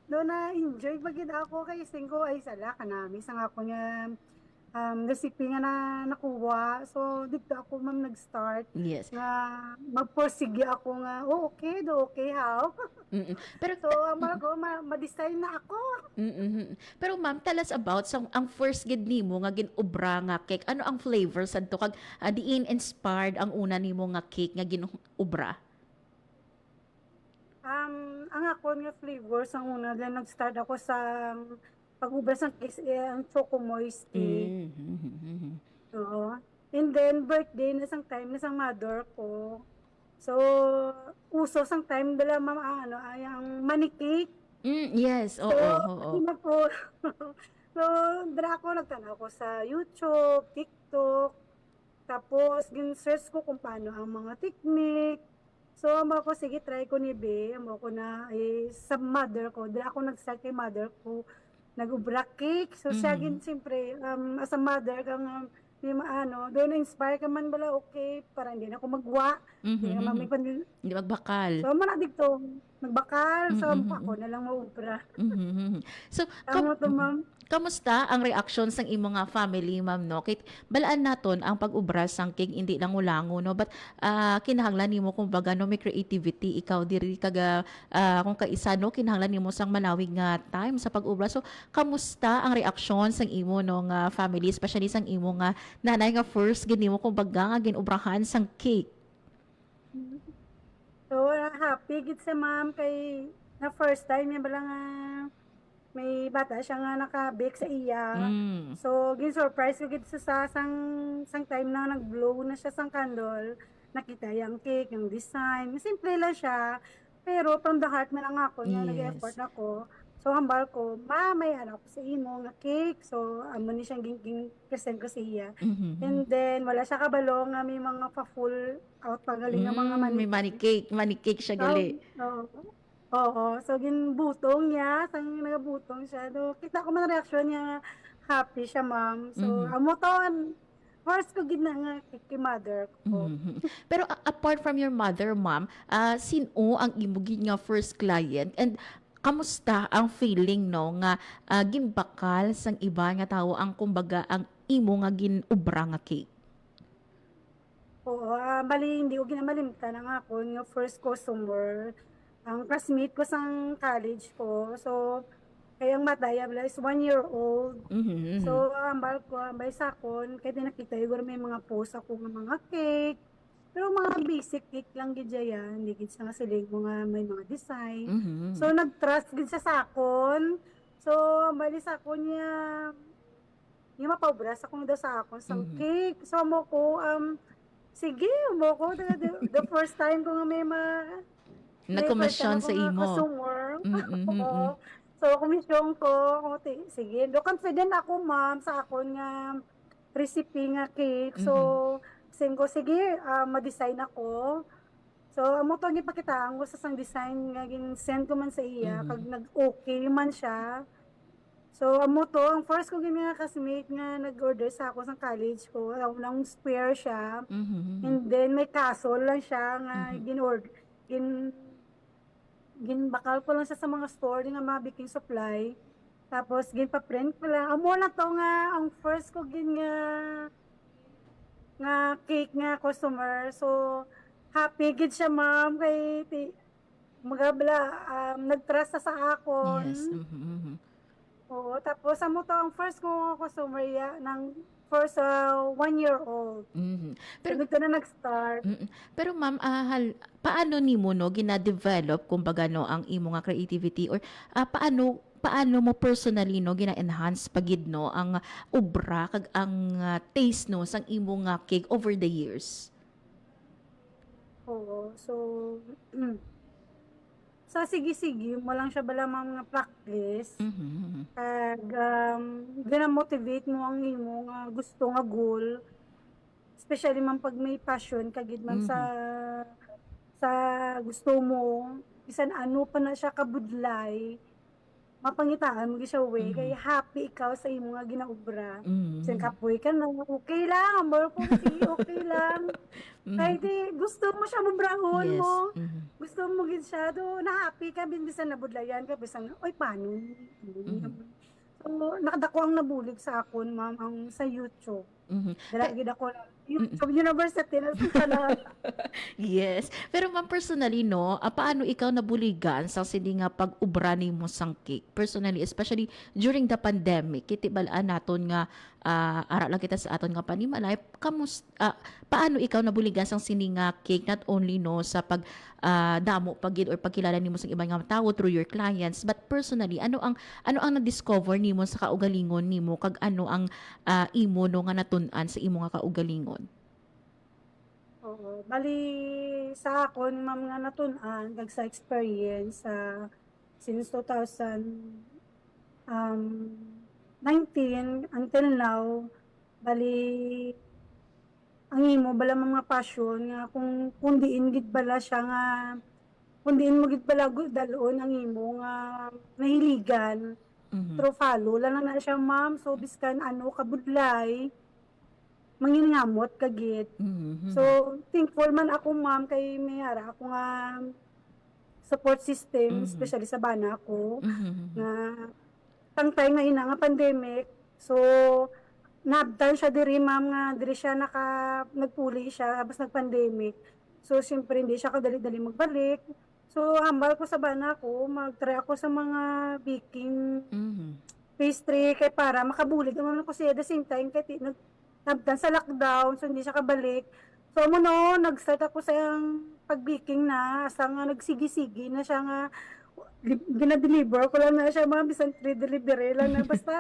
doon na enjoy bagid ako kay singko ay sala kanami sang ako nga recipe nga na nakuha. So dito ako, ma'am, nag-start Yes. nga magpursige ako nga okay how. Mm. Pero So ma-design na ako. Pero ma'am, tell us about ang first gid nimo nga ginubra nga cake. Ano ang flavor sadto kag diin inspired ang una nimo nga cake nga ginubra? Ang ako nga flavor sa una then nag-start ako sa pag-ubra sa cake ang Choco Moisty. Mhm. Oo. And then birthday na sang time na sang mother ko. So, uso sang time dala ma'am ang ano, ay ang money cake. Yes, So, oo. yun na po. So, dra ako nagtanaw ko sa YouTube, TikTok, tapos gin-search ko kung paano ang mga technique. So, amo ko, sige, try ko ni Be. Amo ko na, sa mother ko, dra ako nag-start kay mother ko, nag-ubra cake. So, siya gin, siyempre, as a mother, kang, may maano, doon na-inspire ka man bala, okay, para hindi na ako magwa. Hindi na may Hindi magbakal. So, muna dito, nagbakal. So, Mhm. ako na lang maubra. So, Tama to, ma'am. kamusta ang reaction sang imo nga family, ma'am, no? Kit balaan naton ang pag-ubra sang cake hindi lang ulango, no? But kinahanglan nimo kumbaga no may creativity ikaw diri kaga kung kaisa no kinahanglan nimo sang malawig nga time sa pag-ubra. So, kamusta ang reaction sang imo no nga family, especially sang imo nga nanay nga first gid nimo kumbaga nga ginubrahan sang cake? So, happy gid sa ma'am kay na first time niya bala nga may bata siya nga naka-bake sa iya. Mm. So, gin-surprise ko gid sa sang time na nag-blow na siya sang candle. Nakita yung cake, yung design. Simple lang siya. Pero from the heart man ang ako niya, Yes. nag-effort ako. So, hambal ko, ma, may ano ko sa imo nga cake. So, amo ni siyang present ko sa iya. And then, wala siya kabalo nga may mga pa-full out pagaling nga mga May money cake siya gali. Oo. So, ginbutong niya. Sang nagabutong siya. So, kita ko man ang reaction niya. Happy siya, ma'am. So, amo to, first ko gid na nga kay mother ko. Pero apart from your mother, ma'am, sino ang imo gid nga first client and kamusta ang feeling no nga gimbakal sang iba nga tawo ang kumbaga ang imo nga ginubra nga cake? Oo, bali hindi ko ginamalimtan ang ako nga first customer. Ang classmate ko sang college ko. So, kayang mataya bala is 1 year old. So, ambal ko, ambay sakon, kaya din nakita yung may mga post ako ng mga cake. Pero mga basic cake lang gid yan, hindi gid sa silig mga may mga design. So, nag-trust gid siya sakon. So, ambali sakon niya, yung mapaubras ako daw sa akon sang cake. So, mo ko, sige, mo ko, the first time ko nga may Nagkomisyon sa imo. Customer. Oo. So, komisyon ko, sige. Do confident ako, ma'am, sa akon nga recipe nga cake. So, sing ko, sige, ma-design ako. So, amo to gipakitaan ko sa sang design nga gin-send ko man sa iya. Kag nag-okay man siya. So, amo to, ang first ko nga classmate nga nag-order sa ako sa college ko. Unang square siya. And then, may castle lang siya nga ginbakal ko lang siya sa mga store nga mga baking supply. Tapos ginpa-print ko lang. Amo na to nga ang first ko nga cake nga customer. So happy gid siya, ma'am, kay magabla nagtrust sa akon. Yes. Oo, tapos amo to ang first ko customer ng first 1 year old. Pero Pero dito na nag-start. Pero ma'am, paano nimo no gina-develop kumbaga no ang imo nga creativity or paano mo personally no gina-enhance pagid no ang ubra kag ang taste no sang imo nga cake over the years? Oo, so sa sige-sige mo lang siya bala mga practice. Kag gina-motivate mo ang imo nga gusto nga goal. Especially man pag may passion kagid man sa gusto mo, bisan ano pa na siya kabudlay, mapangitaan mo siya way kay happy ikaw sa imo nga ginaubra. Bisan kapoy ka na, okay lang, amor ko sige, okay lang. Kaya di, gusto mo siya mabrahon Yes. mo. Gusto mo gid siya do, na happy ka bisan nabudlayan ka bisan oy paano? So nakadako ang nabulig sa akon, ma'am, ang sa YouTube. Dala gid ako YouTube University na sa Yes. Pero ma'am, personally, no, paano ikaw nabuligan sa sini nga pag-ubra nimo sang cake? Personally, especially during the pandemic, kitibalaan naton nga ara lang kita sa aton nga panimalay, paano ikaw nabuligan sang sini nga cake not only no sa pag damo pagid or pagkilala nimo sa ibang nga tawo through your clients, but personally, ano ang na-discover nimo sa kaugalingon nimo kag ano ang imo no nga natun-an sa imo nga kaugalingon? Oo, bali sa akon ma'am nga natun-an kag sa experience since 2019 until now, bali ang imo bala mga passion nga kung diin gid bala siya nga kung diin mo gid bala dalon ang imo nga nahiligan through follow lang na siya ma'am, so biskan ano kabudlay mangingamot kagit. So thankful man ako ma'am kay mayara ako nga support system especially sa bana ko nga tangtay nga ina nga pandemic. So nabdan siya diri ma'am nga diri siya nagpuli siya basta nag-pandemic. So siyempre hindi siya kadali-dali magbalik. So hambal ko sa bana ko, mag-try ako sa mga baking pastry kay para makabulig naman ako siya at the same time kay nabdan sa lockdown so hindi siya kabalik. So mo no, nag-start ako sa yung pag-baking na asa nga nagsigi-sigi na siya nga gina-deliver ko lang na siya mga bisan free delivery lang na basta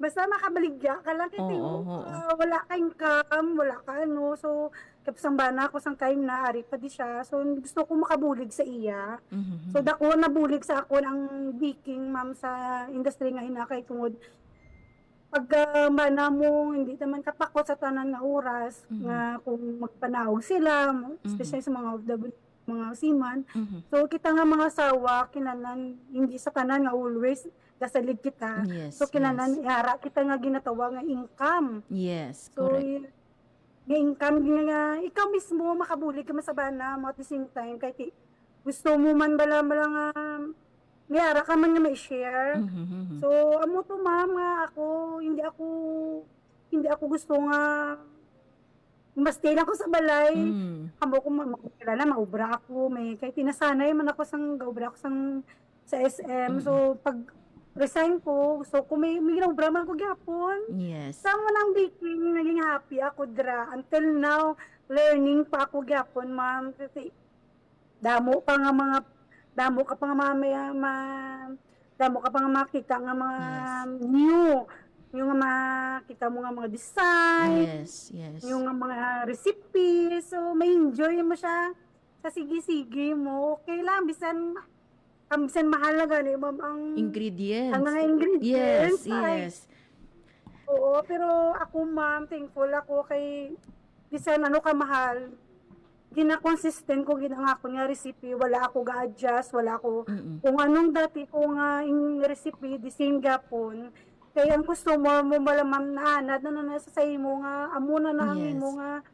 makabaligya ka lang kiti wala ka income, wala ka ano. So kapsang bana ako sang time na ari pa di siya. So gusto ko makabulig sa iya. So dako nabulig sa ako ang baking ma'am sa industry nga hinakay tungod pag bana mo hindi naman kapakot sa tanan nga oras nga kung magpanawag sila especially sa mga seaman. So kita nga mga sawa kinanan hindi sa tanan nga always kasalig kita. So kinanan ihara kita nga ginatawa nga income. Yes, So correct. nga income nga ikaw mismo makabulig ka man sa bana mo at the same time kay gusto mo man bala nga mayara ka man nga may share. So amo to ma'am nga hindi ako gusto nga stay lang ko sa balay. Amo ko makilala maubra ako may kay tinasanay man ako sang gaubra ako sa SM. So pag resign ko, so kung may ginobra man ko gyapon. Yes. Sa mo nang baking naging happy ako dra until now learning pa ako gyapon ma'am kasi damo ka pa nga makita nga mga new yung nga makita mo nga mga design, yung nga mga recipe, so may enjoy mo siya sa sige-sige mo. Okay lang, bisan mahalaga ni ma'am ang Ingredients. ang mga ingredients. Yes. Oo, pero ako ma'am, thankful ako kay bisan ano ka mahal, gina-consistent ko ginangako nga recipe, wala ako ga-adjust, wala ako kung anong dati ko nga yung recipe, the same gapon. Kaya ang customer mo malamang naanad na nasa sa imo nga amo na ang imo nga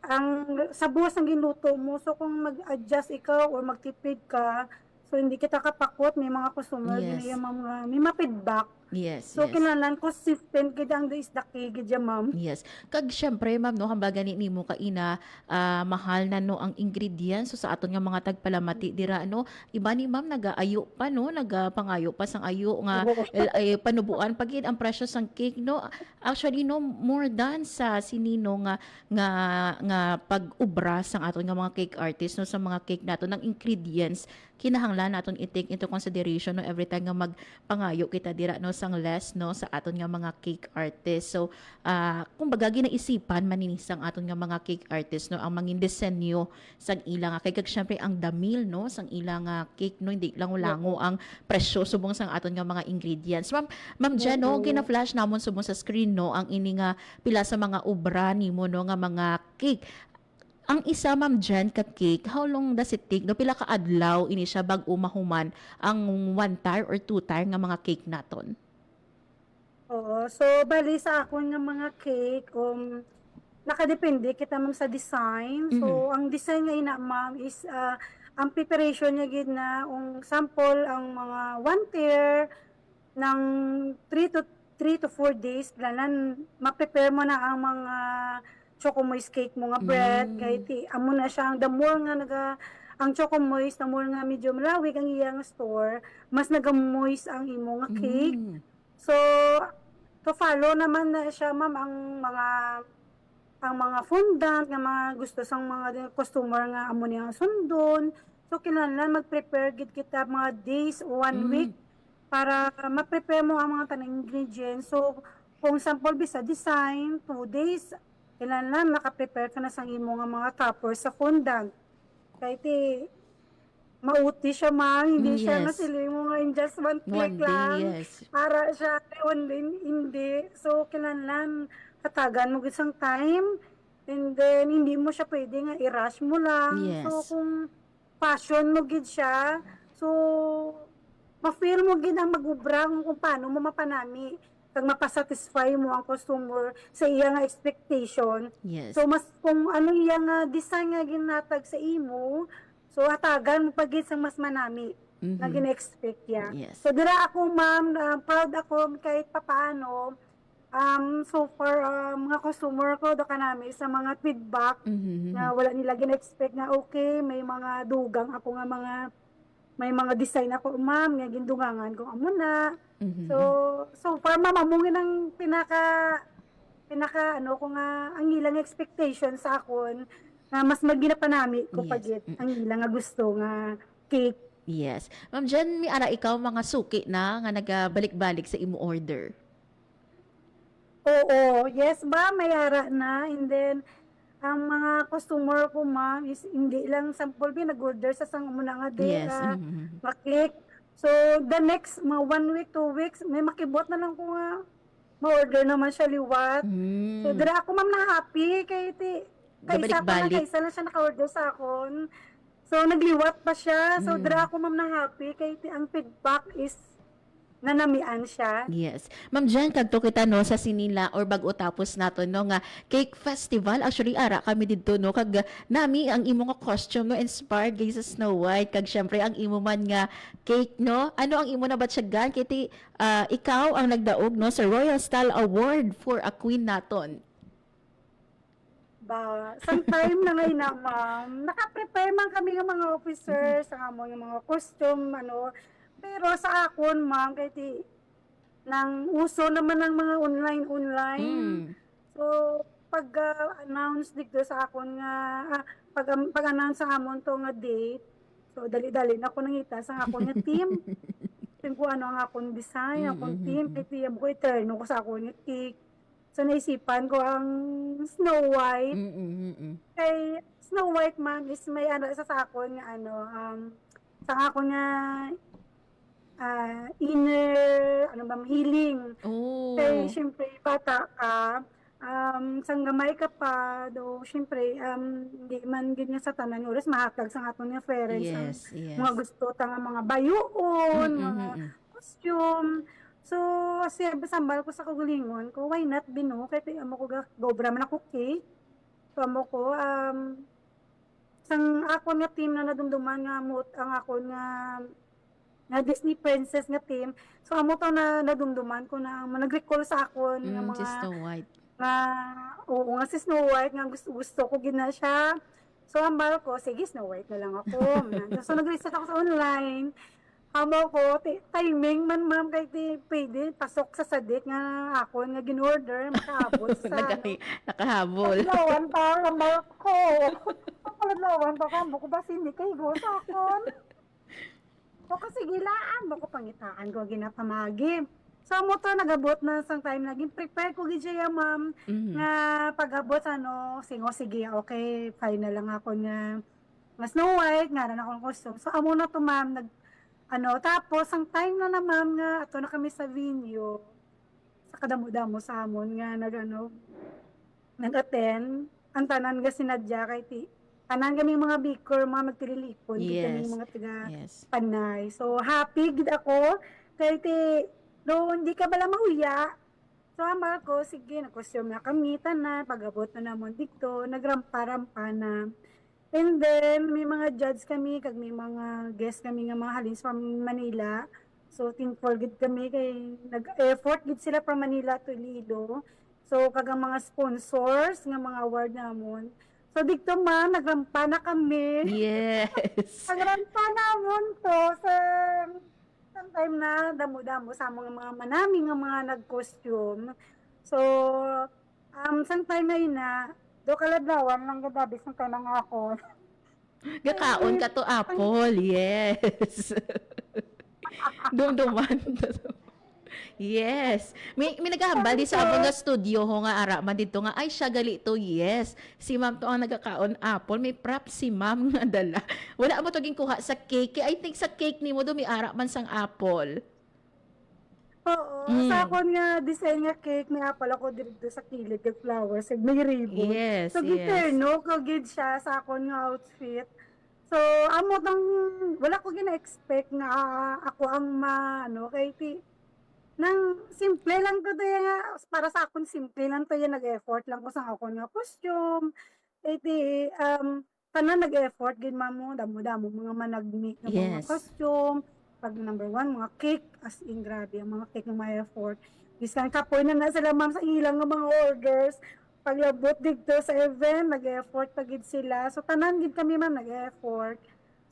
ang sa buwas ang ginuto mo. So kung mag-adjust ikaw or magtipid ka, so hindi kita kapakot, may mga customer may ma-feedback. So kinahanglan consistent gid ang is the key gid ya ma'am. Kag syempre ma'am no hambaga ni mo kaina mahal na no ang ingredients so sa aton nga mga tagpalamati dira no iba ni ma'am nagaayo pa no nagapangayo pa sang ayo nga panubuan pagid ang presyo sang cake no actually no more than sa sinino nga pag-ubra sang aton nga mga cake artist no sa mga cake nato ng ingredients kinahanglan naton i-take into consideration no every time nga magpangayo kita dira no sang less no sa aton nga mga cake artist. So kumbaga ginaisipan maninisang aton nga mga cake artist no ang mangin disenyo sang ila nga kay kag syempre ang damil no sang ila nga cake no hindi lang lango ang presyo subong sang aton nga mga ingredients. Ma'am Jen no gina-flash namon subong sa screen no ang ini nga pila sa mga obra nimo no nga mga cake. Ang isa ma'am Jen ka cake, how long does it take? No pila ka adlaw ini siya bag-o mahuman ang 1 tire or 2 tire nga mga cake naton? Oo, so bali sa akon nga mga cake nakadepende kita ma'am sa design. So ang design nga ina ma'am is ang preparation niya gid na sample ang mga 1 tier ng 3 to 4 days planan ma-prepare mo na ang mga choco moist cake mo nga bread kay amo na siya ang the more nga ang choco moist the more nga medyo malawig ang iyang store mas nagamoist ang imo nga cake. So to follow naman na siya ma'am ang mga fondant nga mga gusto sang mga customer nga amo niya sundon. So kinahanglan mag-prepare gid kita mga days o 1 week para ma-prepare mo ang mga tanang ingredients. So kung sample bisa design 2 days kailangan naka-prepare ka na sa imo nga mga toppers sa kundang. Kahit mauti siya ma'am, hindi siya Yes. nasiling mo nga in just one click One day, lang. yes. Para siya, one day, hindi. So, kailangan katagan mo isang time, and then hindi mo siya pwede nga i-rush mo lang. Yes. So, kung passion mo gid siya, so, ma-feel mo gid ang magubrang kung paano mo mapanami kag mapasatisfy mo ang customer sa iya nga expectation. Yes. So mas kung ano iya nga design nga ginatag sa imo, so hatagan mo pagid sang mas manami na gina-expect ya. Yes. So dira ako ma'am, proud ako kahit papaano. So far mga customer ko do kanami sa mga feedback na wala nila gina-expect na okay, may mga dugang ako nga may mga design ako ma'am nga gindungangan ko amo na. So far ma'am among ang pinaka ano ko nga ang ilang expectation sa akon na mas maginapanami ko Yes. pagit ang ilang nga gusto nga cake. Yes. Ma'am Jen, mi ara ikaw mga suki na nga nagabalik-balik sa imo order. Oo, yes ba, may ara na. And then, ang mga customer ko ma'am is hindi lang sample nag-order sa sang muna nga day Yes. ma-click. So, the next, mga 1 week, 2 weeks, may makibot na lang ko nga ma-order naman siya liwat. So, dira ako ma'am na happy kay Gabalik-balik. kaisa na siya naka-order sa akon. So, nagliwat pa siya. So, dira ako ma'am na happy kay ang feedback is nanamian siya. Yes. Ma'am Jen, kadto kita no sa Sinila or bago tapos nato no nga cake festival. Actually ara kami didto no kag nami ang imo nga costume no inspired kay sa Snow White kag syempre ang imo man nga cake no. Ano ang imo na batyagan kiti ikaw ang nagdaog no sa Royal Style Award for a Queen naton. Ba, sometime na ngayon na ma'am, naka-prepare man kami ng mga officers, ang among yung mga costume, ano. Pero sa akon, ma'am, kahit nang uso naman ng mga online. So, pag-announce dito sa akon nga, pag-announce sa amon to nga date, so dali-dali na ako nangita sa akon nga team. Kung ano ang akong design, akong team, kahit ko eterno ko sa akon nga cake. So, naisipan ko ang Snow White. Kay Snow White, ma'am, is may ano sa akon nga ano, sa akon nga inner, ano ba, healing. Oh. Kaya, syempre, bata ka, sang gamay ka pa, do, syempre, hindi man ganyan sa tanan, oras mahatag sa aton nga parents, Yes, yes. mga gusto, tanga mga bayuon, mga costume. So, siya, sambal ko sa kagulingon ko, why not, bino, kaya amo ko, gobra man ako cake. So, amo ko, sang ako nga team na nadumduman nga mo't ang ako nga Disney princess nga team. So amo to na nadumduman ko na nag-recall sa akon nga mga Si Snow White. nga oo nga si Snow White nga gusto ko gina siya. So ambal ko sige Snow White na lang ako. So nag-research ako sa online. Amo ko timing man ma'am kay pwede pasok sa sadik nga ako nga ginorder makaabot sa Nakahabol. Lawan pa ambal ko. Lawan pa kambo ko ba hindi kay go sa akon. O kasi gilaan mo ko pangitaan ko ginapamagi. So mo to nagabot na sang time naging prepare ko gid siya ma'am nga pagabot ano singo sige okay fine na lang ako nga Snow White nga na akong costume. So amo na to ma'am ano tapos ang time na ma'am nga ato na kami sa venue sa kadamo-damo sa amon nga nag-attend ang tanan nga sinadya kay tanan kami mga bikor, mga magtililipon, di kami mga taga Panay. So, happy gid ako. Kaya hindi ka bala mahuya. So, amal ko, sige, nag-costume na kami, tanan, pag-abot na namon dito, nagrampa-rampa na. And then, may mga judge kami, kag may mga guest kami nga mga halins from Manila. So, thankful gid kami, kay nag-effort gid sila from Manila to Iloilo. So, kag ang mga sponsors, nga mga award namon. So, dito man, nagrampa na kami. Yes. Nagrampa namon to sa time na damo-damo sa mga manami nga mga nag-costume. So, time na do kaladlawan lang gadabis ng tanang ako. Gakaon ka to apple. Yes. Dumduman. Yes. May naghahambal di sa abong nga studio ho nga ara man dito nga ay siya gali to. Yes. Si ma'am to ang nagakaon apple. May prop si ma'am nga dala. Wala mo to ging kuha sa cake. I think sa cake ni mo do may ara man sang apple. Oo, sa akon nga design nga cake, may apple ako dito sa kilid ng flowers, may ribbon. Yes, so, yes. giterno, kagid siya sa akon nga outfit. So, amo tang, wala ko gina-expect na ako ang kay nang simple lang ko tayo nga, para sa akon simple lang tayo, nag-effort lang ko sa akon nga costume. Tanan nag-effort, gin mamo, damo-damo, mga managmik na mga Yes. costume. Pag number 1, mga cake, as in grabe, ang mga cake ng may effort. Biskan kapoy na sila ma'am sa ilang nga mga orders. Paglabot dito sa event, nag-effort pagid sila. So tanan gid kami ma'am nag-effort.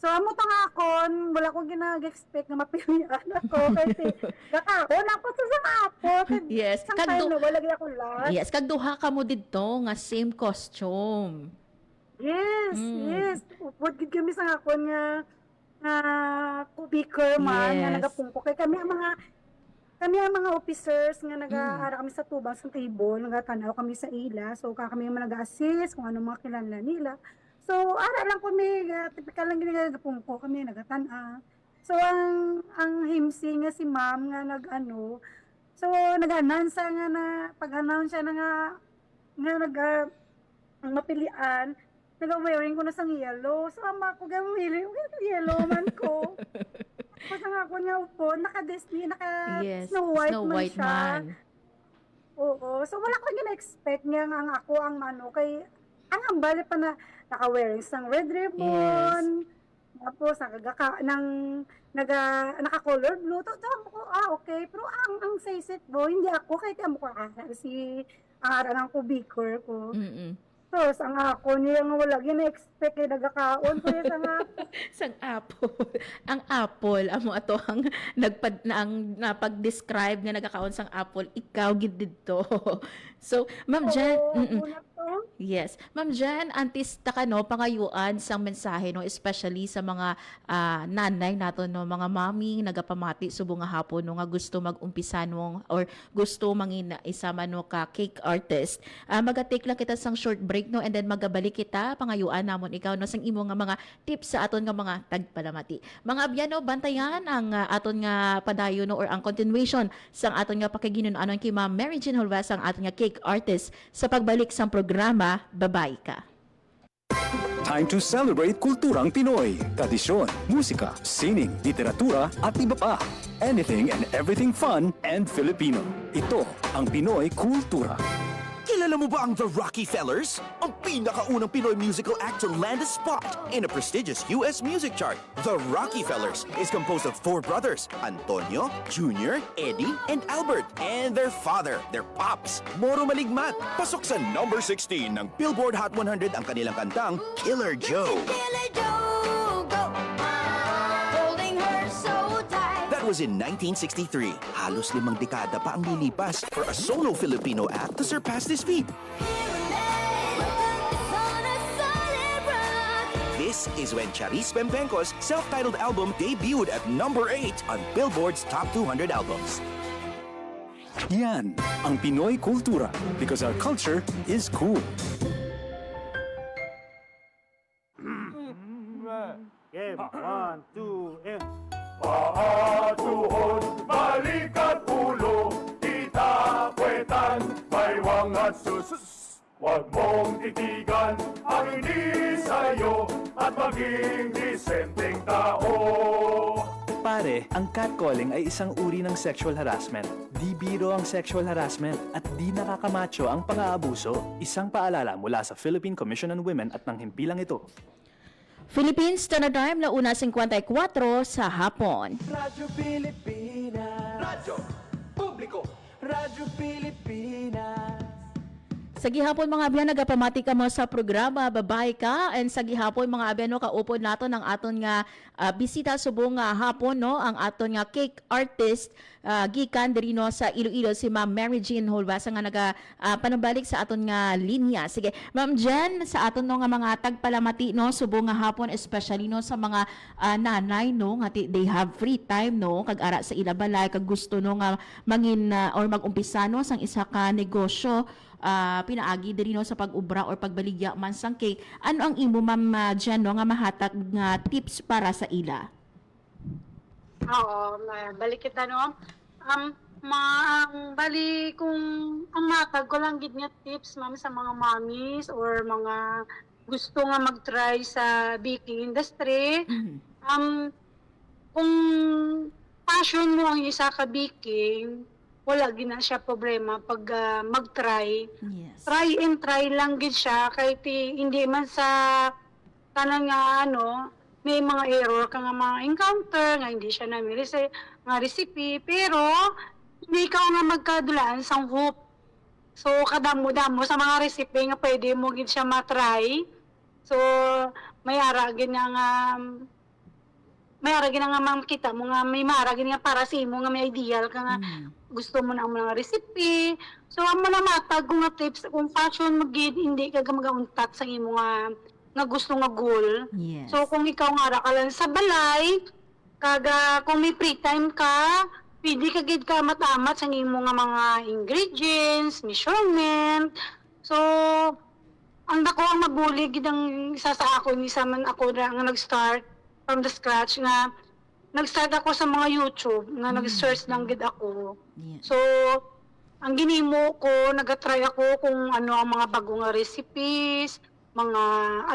So amo to nga akon, wala ko ginag-expect na mapilian ako kasi gakaon ako sa apo. Yes. Sang time na wala gyud ako last. Yes, kag duha ka mo dito nga same costume. Yes, yes. Upod gid kami sa akon nga kubiker man nga Yes. nagapungko kay kami ang mga officers nga nag-aara kami sa tubang sa table, nagatanaw kami sa ila, so kami yung nag-assist kung ano mga kilala nila. So ara lang kami, typical lang ginagapungko kami nagatana. So ang himsi nga si ma'am nga so nag-announce nga na pag-announce siya nga ang mapilian, nag-wearing ko na sang yellow. So, ama ko gawin, yellow man ko. Tapos nga ako nga upo, naka-Disney, Yes. Snow White Snow man White siya. man. Oo. So, wala ko gina-expect nga ang ako ang kay, ang hambali pa na naka-wearing sang red ribbon. Tapos, naka-color blue. Tawag ko, okay. Pero ang say-set mo, hindi ako, kahit ang mukha ang ara ng kubiker ko. Tapos, ang ako niya nga wala gina-expect eh, nagkakaon ko yung sang Sang apple. Ang apple, amo ato ang napag-describe nga nagakaon sang apple, ikaw gid didto. So, Ma'am Jan, yes. Ma'am Jan, antis ta ka no pangayuan sang mensahe no, especially sa mga nanay nato no, mga mami nagapamati subong nga hapon no nga gusto mag-umpisa no or gusto mangina isama no ka cake artist. Maga-take lang kita sang short break no and then magabalik kita pangayuan namon ikaw no sang imo nga mga tips sa aton nga mga tagpalamati. Mga abyano, bantayan ang aton nga padayon no or ang continuation sang aton nga pakiginunanon kay Ma'am Mary Jean Holvas ang aton nga cake artist sa pagbalik sang programa Babay Ka. Time to celebrate kulturang Pinoy. Tradisyon, musika, sining, literatura at iba pa. Anything and everything fun and Filipino. Ito ang Pinoy Kultura. Kilala mo ba ang The Rockefellers? Ang pinakaunang Pinoy musical act to land a spot in a prestigious US music chart. The Rockefellers is composed of 4 brothers, Antonio, Junior, Eddie, and Albert, and their father, their pops, Moro Maligmat. Pasok sa number 16 ng Billboard Hot 100 ang kanilang kantang Killer Joe. That was in 1963. Halos 5 dekada pa ang lilipas for a solo Filipino act to surpass this feat. This is when Charis Pempenco's self-titled album debuted at number 8 on Billboard's Top 200 albums. Yan ang Pinoy Kultura because our culture is cool. Game, 1, 2, and... Paatuhod, balikat ulo, itakwetan, may wangat sus. Huwag mong titigan ang hindi sa'yo at maging disenteng tao. Pare, ang catcalling ay isang uri ng sexual harassment. Di biro ang sexual harassment at di nakakamacho ang pang-aabuso. Isang paalala mula sa Philippine Commission on Women at ng himpilang ito. Philippines Standard Time na 1:54 sa hapon. Radyo Pilipinas. Radyo Publiko. Radyo Pilipinas. Sa gihapon mga abyan, nagapamati ka mo sa programa, babay ka, and sa gihapon mga abyan, no, kaupod nato ng aton nga bisita subong nga hapon, no, ang aton nga cake artist, gikan diri no sa Iloilo, si Ma'am Mary Jean Holbasa nga naga panabalik sa aton nga linya. Sige, Ma'am Jen, sa aton no nga mga tagpalamati, no, subong nga hapon, especially no sa mga nanay, no, nga they have free time, no, kag ara sa ilabalay, kag gusto no nga mangin or mag-umpisa no sang isa ka negosyo, pinaagi diri no sa pag-ubra or pagbaligya man sang cake. Ano ang imo Ma'am Jen no nga mahatag nga tips para sa ila? Oo, balik kita no. Bali kung ang matag ko lang gid nga tips ma'am sa mga mommies or mga gusto nga mag-try sa baking industry. Kung passion mo ang isa ka baking, wala gina siya problema pag mag-try. Yes. Try and try lang gid siya kahit hindi man sa tanang nga may mga error ka nga mga encounter nga hindi siya na nga recipe, pero hindi ka nga magkadulaan sang hoop. So kadamo-damo sa mga recipe nga pwede mo gid siya matry. So may ara gid nga makita mo nga may mara gid nga para sa imo nga may ideal ka nga gusto mo na ang mga recipe. So ang mga matag nga tips kung fashion mo gid hindi ka magauntat sa imo nga gusto nga goal. Yes. So kung ikaw nga ka lang sa balay, kung may free time ka, pwede ka gid ka matamat sa imo nga mga ingredients, measurement. So ang dako ang mabulig gid ang isa sa ako ni sa man ako nga nag-start from the scratch nga nag-start ako sa mga YouTube nga nag-search lang gid ako. Yeah. So ang ginimo ko, nag-try ako kung ano ang mga bagong recipes, mga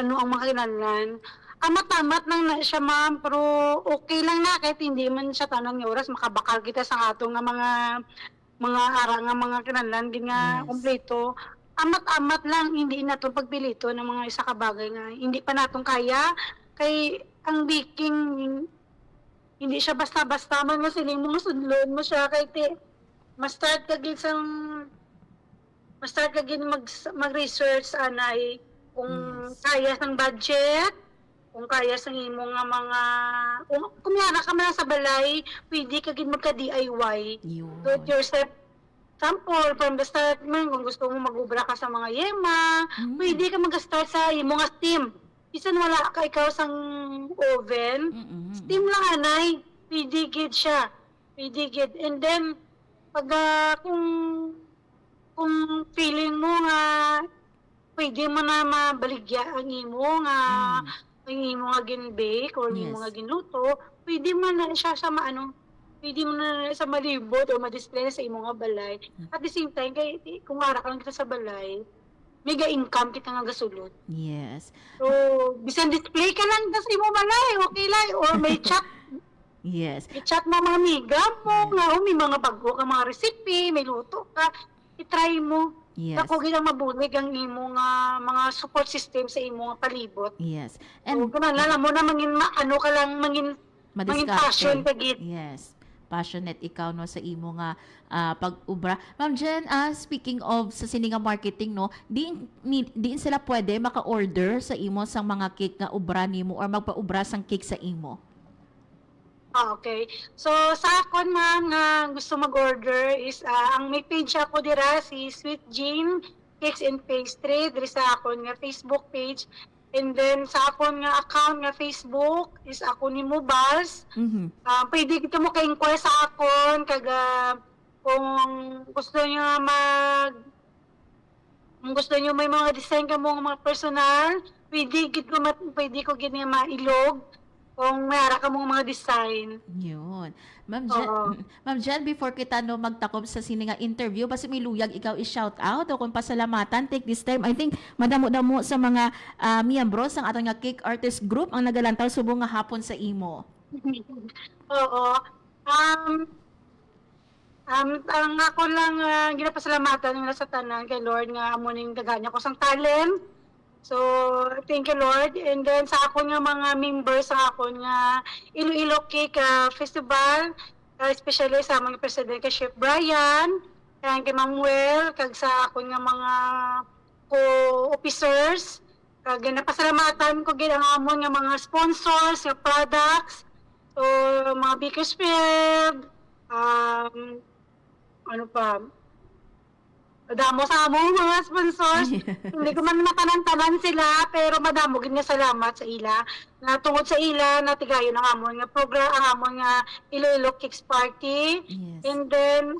ano ang mga kinahanglan. Matamat lang na siya ma'am, pero okay lang na kahit hindi man siya tanang nga oras makabakal kita sa ato nga mga ara nga mga kinahanglan gid nga kompleto. Amat-amat lang, hindi na to pagpilito ng mga isa ka bagay nga hindi pa natong kaya kay ang baking hindi siya basta-basta man nga siling mo sudlon mo siya kay ma-start ka gid mag-research anay kung kaya sang budget, kung kaya sang imo nga mga kung yara ka man sa balay, pwede ka gid magka-DIY. Do it yourself. Sample, from the start man, kung gusto mo mag-ubra ka sa mga yema, pwede ka mag-start sa imo nga steam. Bisan wala ka ikaw sang oven, steam lang anay, pwede gid siya. Pwede gid. And then, pag kung feeling mo nga pwede mo na mabaligya ang imo nga gin-bake or imo nga ginluto, pwede mo na siya sa pwede mo na sa malibot o ma-display sa imo nga balay. At the same time, kay kung ara ka lang kita sa balay, mega income kita nga gasulod. Yes. So, bisan display ka lang sa imo balay, okay lang. Or may chat. Yes. I-chat mo mga amiga mo, nga may mga bago ka mga recipe, may luto ka, i-try mo. Yes. Ako gid ang mabulig ang imo nga mga support system sa imo nga palibot. Yes. And kung alam mo na mangin passion ka gid. Yes. Passionate ikaw no sa imo nga pag-ubra. Ma'am Jen, speaking of sa sininga marketing no, diin sila pwede maka-order sa imo sang mga cake nga ubra nimo or magpa-ubra sang cake sa imo? Okay. So sa akon nga gusto mag-order is ang may page ako dira si Sweet Jean Cakes and Pastry diri sa akon nga Facebook page. And then sa akon nga account nga Facebook is ako ni Mubals. Pwede kita mo ka-inquire sa akon kung gusto niyo may mga design ka mo mga personal, pwede ko gid nga mailog kung mayara ka mong mga design. Yun. Ma'am Jen, before kita magtakob sa sini nga interview, basta may luyag ikaw i-shout out o kung pasalamatan, take this time. I think madamo-damo sa mga miyembros ng ating nga Cake Artist Group ang nagalantaw subong nga hapon sa imo. Oo. Ang ako lang ginapasalamatan nila sa tanan kay Lord nga amo ning daganya ko sang talent. So, thank you Lord. And then sa ako nga mga members sa ako nga Iloilo Cake Festival, especially sa mga president kay Chef Brian, kay Manuel, kag sa ako nga mga officers. Kag napasalamatan ko gid ang amon nga mga sponsors, nga products, so mga Bakersfield, ano pa, madamo sa among mga sponsors. Hindi ko man matanan-tanan sila, pero madamo gid nga salamat sa ila. Na tungod sa ila, natigayon ang amon nga program, ang amon nga Iloilo Kicks Party. Yes. And then,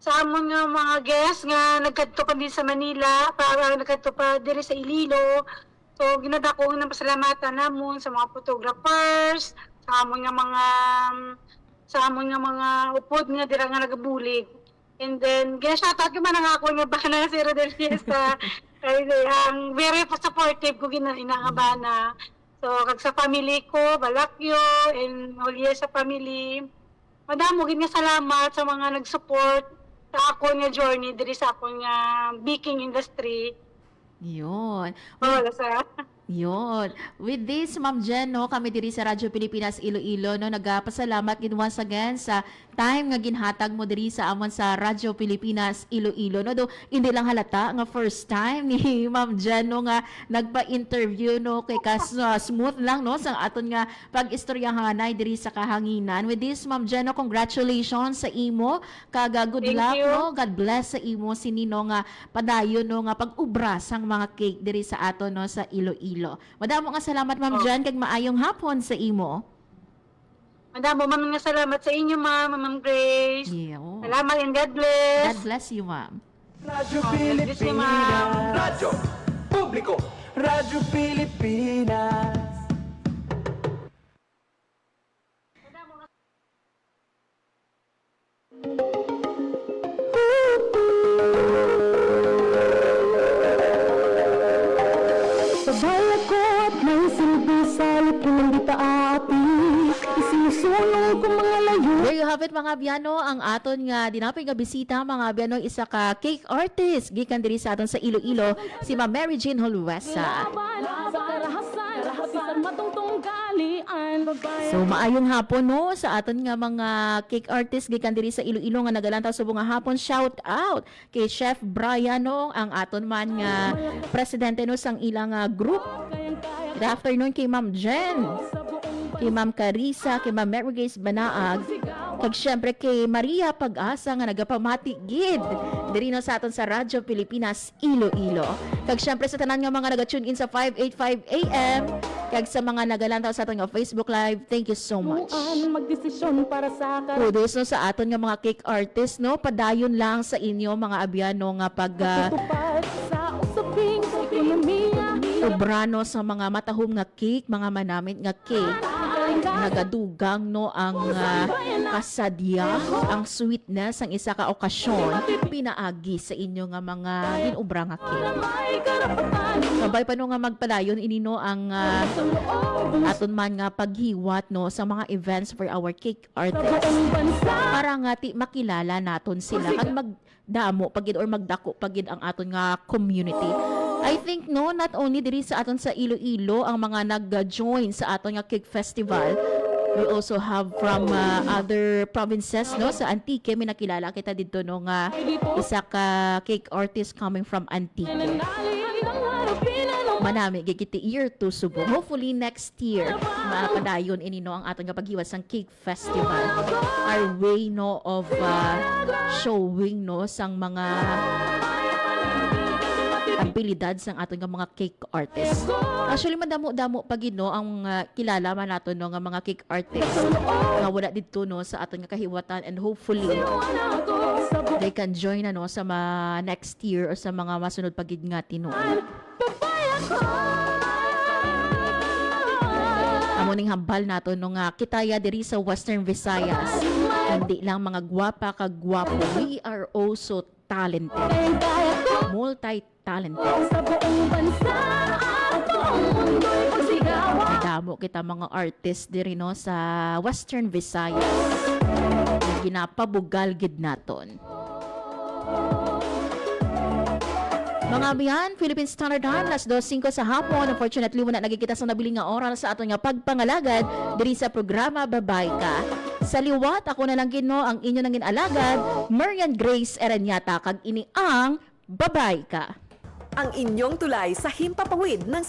sa amon nga mga guests nga nagkadto pa din sa Manila, para nagkadto pa diri sa Iloilo. So, ginadako ng pasalamatan namon sa mga photographers, sa amon nga mga upod nga dira nga nagabulig. And then, gina-shoutout ko man ang ako nga bana si Rodel Fiesta. Kaya ang very supportive ko nga bana. So, kag sa family ko, Balakyo, and Julia sa family. Madamo, gid nga salamat sa mga nag-support sa ako nga journey diri sa ako nga baking industry. Yun. Wala sa... Yun. With this, Ma'am Jen, no, kami diri sa Radyo Pilipinas Iloilo, no, nagpasalamat gid once again sa time nga ginhatag mo diri sa amon sa Radyo Pilipinas Iloilo, no, do hindi lang halata nga first time ni Ma'am Jen, no, nga nagpa-interview, no, kay smooth lang, no, sang aton nga pag-istoryahanay diri sa kahanginan. With this, Ma'am Jen, no, congratulations sa imo, kag good Thank luck, you. no, God bless sa imo sinino nga padayon, no, nga pag-ubra sang mga cake diri sa aton, no, sa Iloilo. Madamo nga salamat, Ma'am Jan, kag maayong hapon sa imo. Madamo man nga salamat sa inyo, Ma'am Grace. Yeah. Salamat and God bless. God bless you, Ma'am. Radyo Bless you, ma'am. Pilipinas. Radyo Publiko. Radyo Pilipinas. Sabay ako at may silbi sa lipunan di paapi. Isinusulong ko mga layo. There you have it, mga biyano, ang aton nga dinapay nga bisita, mga biyano, isa ka cake artist gikan diri sa aton sa Iloilo, si Ma'am Mary Jean Holuesa. Sa karahasan, bisan matungtong galian. So maayong hapon, no, sa aton nga mga cake artist gikan diri sa Iloilo nga nagalantaw subong nga hapon. Shout out kay Chef Brian, no, ang aton man nga presidente, no, sang ilang group. Good afternoon kay Ma'am Jen, kay Ma'am Carissa, kay Ma'am Mary Grace Banaag, kag syempre kay Maria Pag-asa nga nagapamati gid diri na sa aton sa Radyo Pilipinas Iloilo. Kag syempre sa tanan nga mga naga-tune in sa 585 AM, kag sa mga nagalantaw sa aton nga Facebook Live, thank you so much. Magdesisyon para sa Kudos, no, sa aton nga mga cake artist, no, padayon lang sa inyo mga abyano nga pag tupad sa usaping ekonomiya. obrano sa mga matahom nga cake, mga manamit nga cake. Nagadugang, no, ang kasadya, ang sweetness, ang isa ka okasyon pinaagi sa inyo nga mga ginubra nga cake. Sabay pa no nga magpadayon inino ang aton man nga paghiwat, no, sa mga events for our cake artists para nga ti makilala naton sila kag magdamo pagid or magdako pagid ang aton nga community. I think, no, not only diri sa aton sa Iloilo ang mga nag-join sa aton nga cake festival. We also have from other provinces, no, sa Antique. May nakilala kita dito, no, nga isa ka cake artist coming from Antique. Manami gigiti year to subong. Hopefully next year mapadayon ini, no, ang aton nga paghiwas sang cake festival. Our way, no, of showing, no, sang mga abilidad sang aton nga mga cake artists. Actually madamo-damo pagid, no, ang kilala man naton, no, nga mga cake artists nga wala didto, no, sa aton nga kahiwatan, and hopefully they can join na, no, sa next year or sa mga masunod pagid nga tinuod. Amo ning hambal nato, no, nga kitaya diri sa Western Visayas. Hindi lang mga gwapa kag gwapo, we are also talented. Multi-talented. Damo kita mga artist diri, no, sa Western Visayas. Ginapabugal gid naton. Mga biyan, Philippine Standard Time, alas 2:05 sa hapon. Unfortunately, wala nagkikita sa nabiling nga oras sa aton nga pagpangalagad diri sa programa Babay Ka. Sa liwat, ako na lang gino ang inyo nangin alagad, Marian Grace Eranyata, kag ini ang Babay Ka. ang inyong tulay sa himpapawid ng